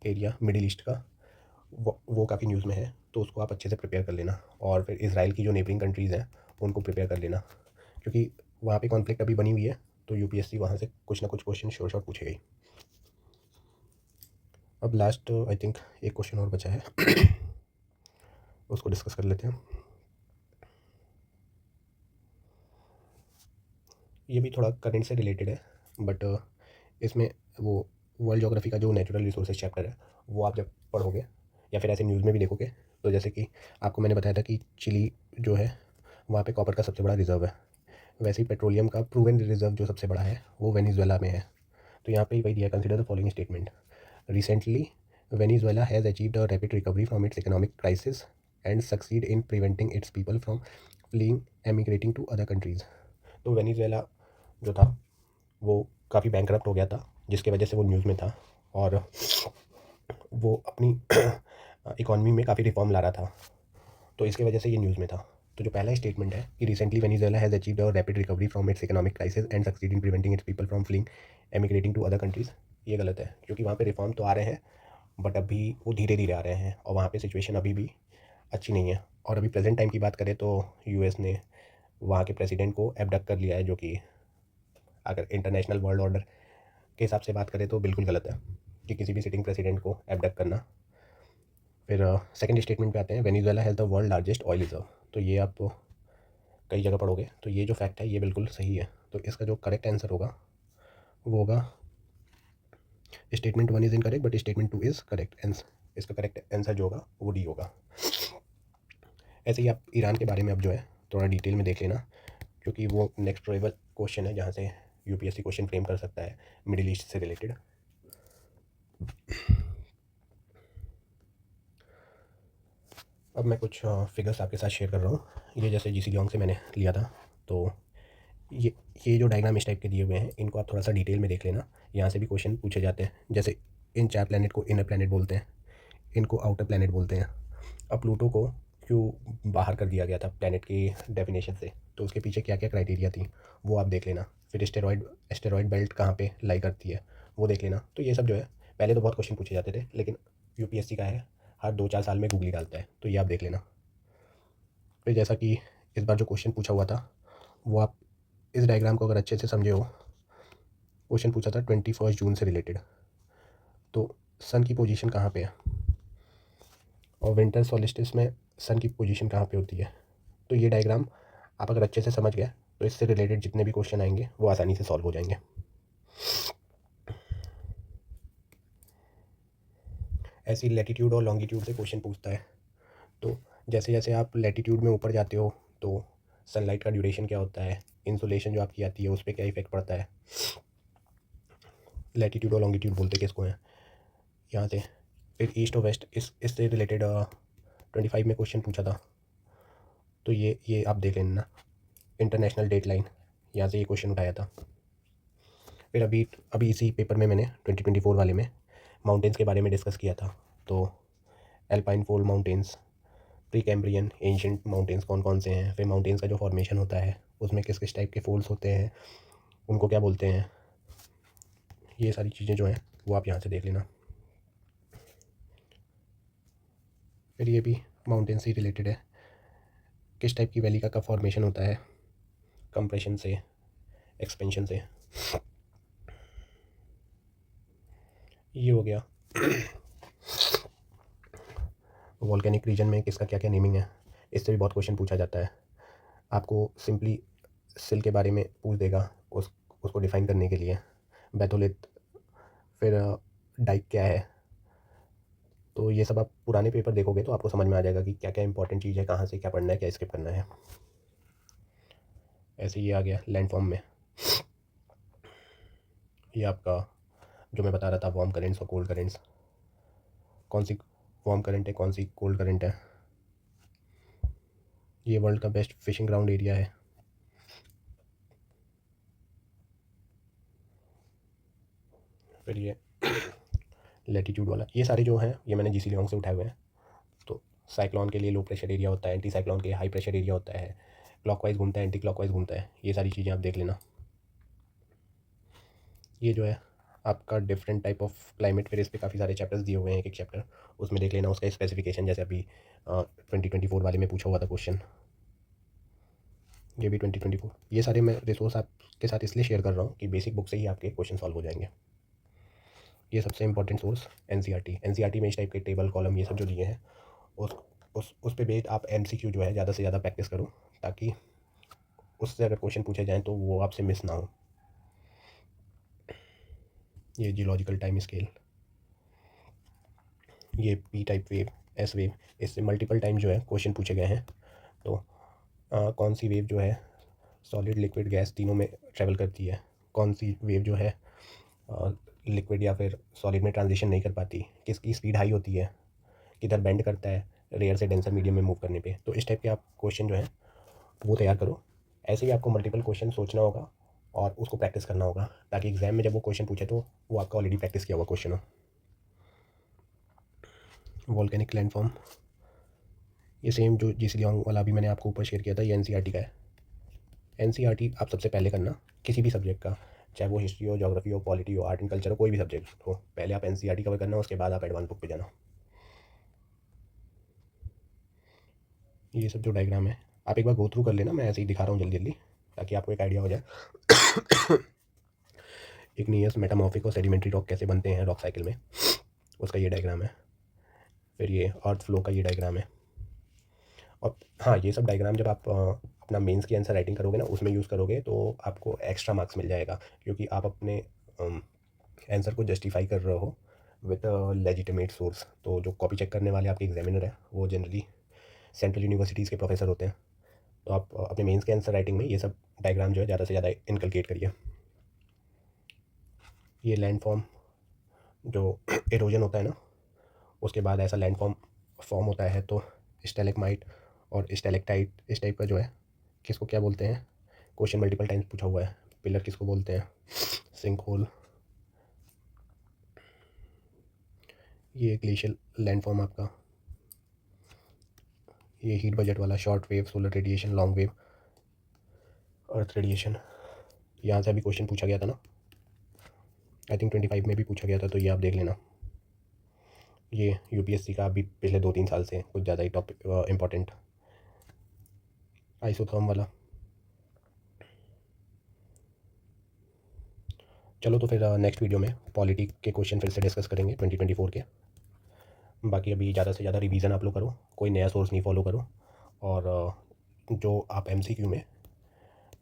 एरिया मिडिल ईस्ट का, वो काफ़ी न्यूज़ में है, तो उसको आप अच्छे से प्रिपेयर कर लेना। और फिर इसराइल की जो नेबरिंग कंट्रीज़ हैं उनको प्रिपेयर कर लेना, क्योंकि वहाँ पे कॉन्फ्लिक्ट अभी बनी हुई है, तो यूपीएससी वहाँ से कुछ ना कुछ क्वेश्चन शॉर्ट पूछेगी। अब लास्ट आई थिंक एक क्वेश्चन और बचा है उसको डिस्कस कर लेते हैं। ये भी थोड़ा करंट से रिलेटेड है, बट इसमें वो वर्ल्ड ज्योग्राफी का जो नेचुरल रिसोर्सेज चैप्टर है वो आप जब पढ़ोगे या फिर ऐसे न्यूज़ में भी देखोगे, तो जैसे कि आपको मैंने बताया था कि चिली जो है वहाँ पे कॉपर का सबसे बड़ा रिज़र्व है, वैसे ही पेट्रोलियम का प्रूवन रिज़र्व जो सबसे बड़ा है वो वेनेजुएला में है। तो यहाँ पे वही दिया, consider the following statement. Recently Venezuela has achieved a rapid recovery from its economic crisis and succeed in preventing its people from fleeing emigrating to other countries. तो वेनेजुएला जो था वो काफ़ी बैंकरप्ट हो गया था, जिसके वजह से वो न्यूज़ में था, और वो अपनी इकॉनमी में काफ़ी रिफॉर्म ला रहा था, तो इसके वजह से ये न्यूज़ में था। तो जो पहला स्टेटमेंट है कि recently Venezuela has achieved a rapid recovery from its economic crisis and succeed in preventing its people from fleeing emigrating to other countries, ये गलत है, क्योंकि वहाँ पे रिफॉर्म तो आ रहे हैं बट अभी वो धीरे धीरे आ रहे हैं, और वहाँ पे सिचुएशन अभी भी अच्छी नहीं है। और अभी प्रेजेंट टाइम की बात करें तो यूएस ने वहाँ के प्रेसिडेंट को एबडक्ट कर लिया है, जो कि अगर इंटरनेशनल वर्ल्ड ऑर्डर के हिसाब से बात करें तो बिल्कुल गलत है कि किसी भी सिटिंग प्रेसिडेंट को एबडक्ट करना। फिर सेकंड स्टेटमेंट पे आते हैं, Venezuela has the world largest oil reserve. तो ये आप कई जगह पढ़ोगे, तो ये जो फैक्ट है ये बिल्कुल सही है। तो इसका जो करेक्ट आंसर होगा वो होगा, statement 1 is incorrect but statement 2 is correct. इसका करेक्ट आंसर जो होगा वो डी होगा। ऐसे ही आप ईरान के बारे में अब जो है थोड़ा डिटेल में देख लेना, क्योंकि वो नेक्स्ट ट्रेवल क्वेश्चन है जहाँ से यूपीएससी क्वेश्चन फ्रेम कर सकता है मिडिल ईस्ट से रिलेटेड। अब मैं कुछ फिगर्स आपके साथ शेयर कर रहा हूँ। ये जैसे जीसी लियोंग से मैंने लिया था, तो ये ये जो डायग्राम इस टाइप के दिए हुए हैं, इनको आप थोड़ा सा डिटेल में देख लेना। यहाँ से भी क्वेश्चन पूछे जाते हैं। जैसे इन 4 प्लैनेट को इनर प्लैनेट बोलते हैं, इनको आउटर प्लैनेट बोलते हैं। अब प्लूटो को क्यों बाहर कर दिया गया था प्लैनेट की डेफिनेशन से, तो उसके पीछे क्या क्या क्राइटेरिया थी वो आप देख लेना। फिर एस्टेरॉयड बेल्ट कहाँ पे लाई करती है वो देख लेना। तो ये सब जो है पहले तो बहुत क्वेश्चन पूछे जाते थे, लेकिन यूपीएससी का है हर 2-4 साल में गूगली डालता है, तो ये आप देख लेना। फिर जैसा कि इस बार जो क्वेश्चन पूछा हुआ था वो आप इस डायग्राम को अगर अच्छे से समझे हो, क्वेश्चन पूछा था 21 जून से रिलेटेड। तो सन की पोजीशन कहाँ पे है और विंटर सॉल्स्टिस में सन की पोजीशन कहाँ पे होती है। तो ये डायग्राम आप अगर अच्छे से समझ गए तो इससे रिलेटेड जितने भी क्वेश्चन आएंगे वो आसानी से सॉल्व हो जाएंगे। ऐसे ही लैटिट्यूड और लॉन्गिट्यूड से क्वेश्चन पूछता है। तो जैसे जैसे आप लैटिट्यूड में ऊपर जाते हो तो सनलाइट का ड्यूरेशन क्या होता है, इंसोलेशन जो आपकी आती है उस पर क्या इफेक्ट पड़ता है। लैटिट्यूड और लॉन्गिट्यूड बोलते किसको हैं यहाँ से। फिर ईस्ट और वेस्ट इससे रिलेटेड 25 में क्वेश्चन पूछा था, तो ये आप देख लेना। इंटरनेशनल डेट लाइन, यहाँ से ये क्वेश्चन उठाया था। फिर अभी इसी पेपर में मैंने 2024 वाले में माउंटेन्स के बारे में डिस्कस किया था। तो alpine fold mountains, pre Cambrian, ancient mountains कौन कौन से हैं, फिर माउंटेन्स का जो फॉर्मेशन होता है उसमें किस किस टाइप के फोल्ड्स होते हैं, उनको क्या बोलते हैं। ये सारी चीज़ें जो हैं वो आप यहाँ से देख लेना। फिर ये भी माउंटेन से रिलेटेड है, किस टाइप की वैली का कब फॉर्मेशन होता है, कंप्रेशन से, एक्सपेंशन से। ये हो गया। वॉल्केनिक रीजन में किसका क्या क्या नेमिंग है, इससे भी बहुत क्वेश्चन पूछा जाता है। आपको सिंपली सिल के बारे में पूछ देगा उसको डिफाइन करने के लिए, बैथोलिथ। फिर डाइक क्या है। तो ये सब आप पुराने पेपर देखोगे तो आपको समझ में आ जाएगा कि क्या क्या इंपॉर्टेंट चीज़ है, कहाँ से क्या पढ़ना है, क्या स्किप करना है। ऐसे ये आ गया लैंड फॉर्म में। ये आपका जो मैं बता रहा था वार्म करेंट्स और कोल्ड करेंट्स, कौन सी वार्म करंट है कौन सी कोल्ड करंट है। ये वर्ल्ड का बेस्ट फिशिंग ग्राउंड एरिया है। फिर ये लैटिट्यूड वाला, ये सारे जो हैं ये मैंने जीसी लियोंग से उठाए हुए हैं। तो साइक्लोन के लिए लो प्रेशर एरिया होता है, एंटी साइक्लोन के लिए हाई प्रेशर एरिया होता है, क्लॉकवाइज घूमता है, एंटी क्लॉकवाइज घूमता है। ये सारी चीज़ें आप देख लेना। ये जो है आपका डिफरेंट टाइप ऑफ क्लाइमेट, फिर इस पर काफ़ी सारे चैप्टर्स दिए हुए हैं, एक चैप्टर उसमें देख लेना उसका स्पेसिफिकेशन। जैसे अभी 2024 वाले में पूछा हुआ था क्वेश्चन, ये भी 2024। ये सारे मैं रिसोर्स आपके साथ इसलिए शेयर कर रहा हूँ कि बेसिक बुक से ही आपके क्वेश्चन सॉल्व हो जाएंगे। ये सबसे इंपॉर्टेंट सोर्स एनसीईआरटी में इस टाइप के टेबल कॉलम ये सब जो दिए हैं उस पे बेस्ड आप एमसीक्यू जो है ज़्यादा से ज़्यादा प्रैक्टिस करो, ताकि उससे अगर क्वेश्चन पूछे जाएँ तो वो आपसे मिस ना हो। ये जियोलॉजिकल टाइम स्केल, ये P type wave, S wave, इससे मल्टीपल टाइम जो है क्वेश्चन पूछे गए हैं। तो कौन सी वेव जो है सॉलिड लिक्विड गैस तीनों में ट्रैवल करती है, कौन सी वेव जो है लिक्विड या फिर सॉलिड में ट्रांजिशन नहीं कर पाती, किसकी स्पीड हाई होती है, किधर बेंड करता है रेयर से डेंसर मीडियम में मूव करने पे। तो इस टाइप के आप क्वेश्चन जो है वो तैयार करो। ऐसे ही आपको मल्टीपल क्वेश्चन सोचना होगा और उसको प्रैक्टिस करना होगा, ताकि एग्जाम में जब वो क्वेश्चन पूछे तो वो आपका ऑलरेडी प्रैक्टिस किया हुआ क्वेश्चन हो। वॉल्केनिक लैंडफॉर्म, ये सेम जो जीसी लियोंग वाला भी मैंने आपको ऊपर शेयर किया था, ये एनसीईआरटी का है। एनसीईआरटी आप सबसे पहले करना किसी भी सब्जेक्ट का, चाहे वो हिस्ट्री हो, ज्योग्राफी हो, पॉलिटी हो, आर्ट एंड कल्चर हो, कोई भी सब्जेक्ट हो, पहले आप एनसीईआरटी कवर करना, उसके बाद आप एडवांस बुक पे जाना। ये सब जो डायग्राम है आप एक बार गो थ्रू कर लेना, मैं ऐसे ही दिखा रहा हूँ जल्दी जल्दी ताकि आपको एक आइडिया हो जाए। इग्नियस मेटामॉर्फिक और सेडिमेंट्री रॉक कैसे बनते हैं रॉक साइकिल में, उसका ये डायग्राम है। फिर ये अर्थ फ्लो का ये डायग्राम है। और हाँ, ये सब डायग्राम जब आप अपना मेंस की आंसर राइटिंग करोगे ना, उसमें यूज़ करोगे तो आपको एक्स्ट्रा मार्क्स मिल जाएगा, क्योंकि आप अपने आंसर को जस्टिफाई कर रहे हो विद लेजिटिमेट सोर्स। तो जो कॉपी चेक करने वाले आपके एग्जामिनर हैं वो जनरली सेंट्रल यूनिवर्सिटीज़ के प्रोफेसर होते हैं। तो आप अपने मेंस के आंसर राइटिंग में ये सब डायग्राम जो है ज़्यादा से ज़्यादा इनकलकेट करिए। ये लैंड फॉर्म जो एरोजन होता है ना, उसके बाद ऐसा लैंड फॉर्म होता है, तो स्टेलेक्माइट और स्टेलेक्टाइट इस टाइप का जो है, किसको क्या बोलते हैं, क्वेश्चन मल्टीपल टाइम्स पूछा हुआ है। पिलर किसको बोलते हैं, सिंक होल। ये ग्लेशियल लैंड फॉर्म आपका। ये हीट बजट वाला short wave, solar radiation, long wave, earth radiation. यहाँ से अभी क्वेश्चन पूछा गया था ना, आई थिंक 25 में भी पूछा गया था, तो ये आप देख लेना। ये यूपीएससी का अभी पिछले 2-3 साल से कुछ ज़्यादा ही टॉपिक इम्पोर्टेंट आइसोथर्म वाला। चलो तो फिर नेक्स्ट वीडियो में पॉलिटी के क्वेश्चन फिर से डिस्कस करेंगे 2024 के। बाकी अभी ज़्यादा से ज़्यादा रिवीजन आप लोग करो, कोई नया सोर्स नहीं फॉलो करो, और जो आप एमसीक्यू में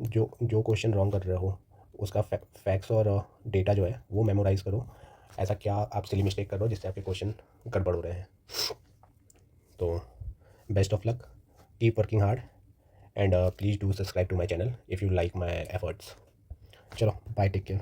जो जो क्वेश्चन रॉन्ग कर रहे हो उसका फैक्ट्स और डेटा जो है वो मेमोराइज़ करो। ऐसा क्या आप सिली मिस्टेक कर रहे हो जिससे आपके क्वेश्चन गड़बड़ हो रहे हैं। तो best of luck, keep working hard, and please do subscribe to my channel if you like my efforts. चलो बाय, टेक केयर।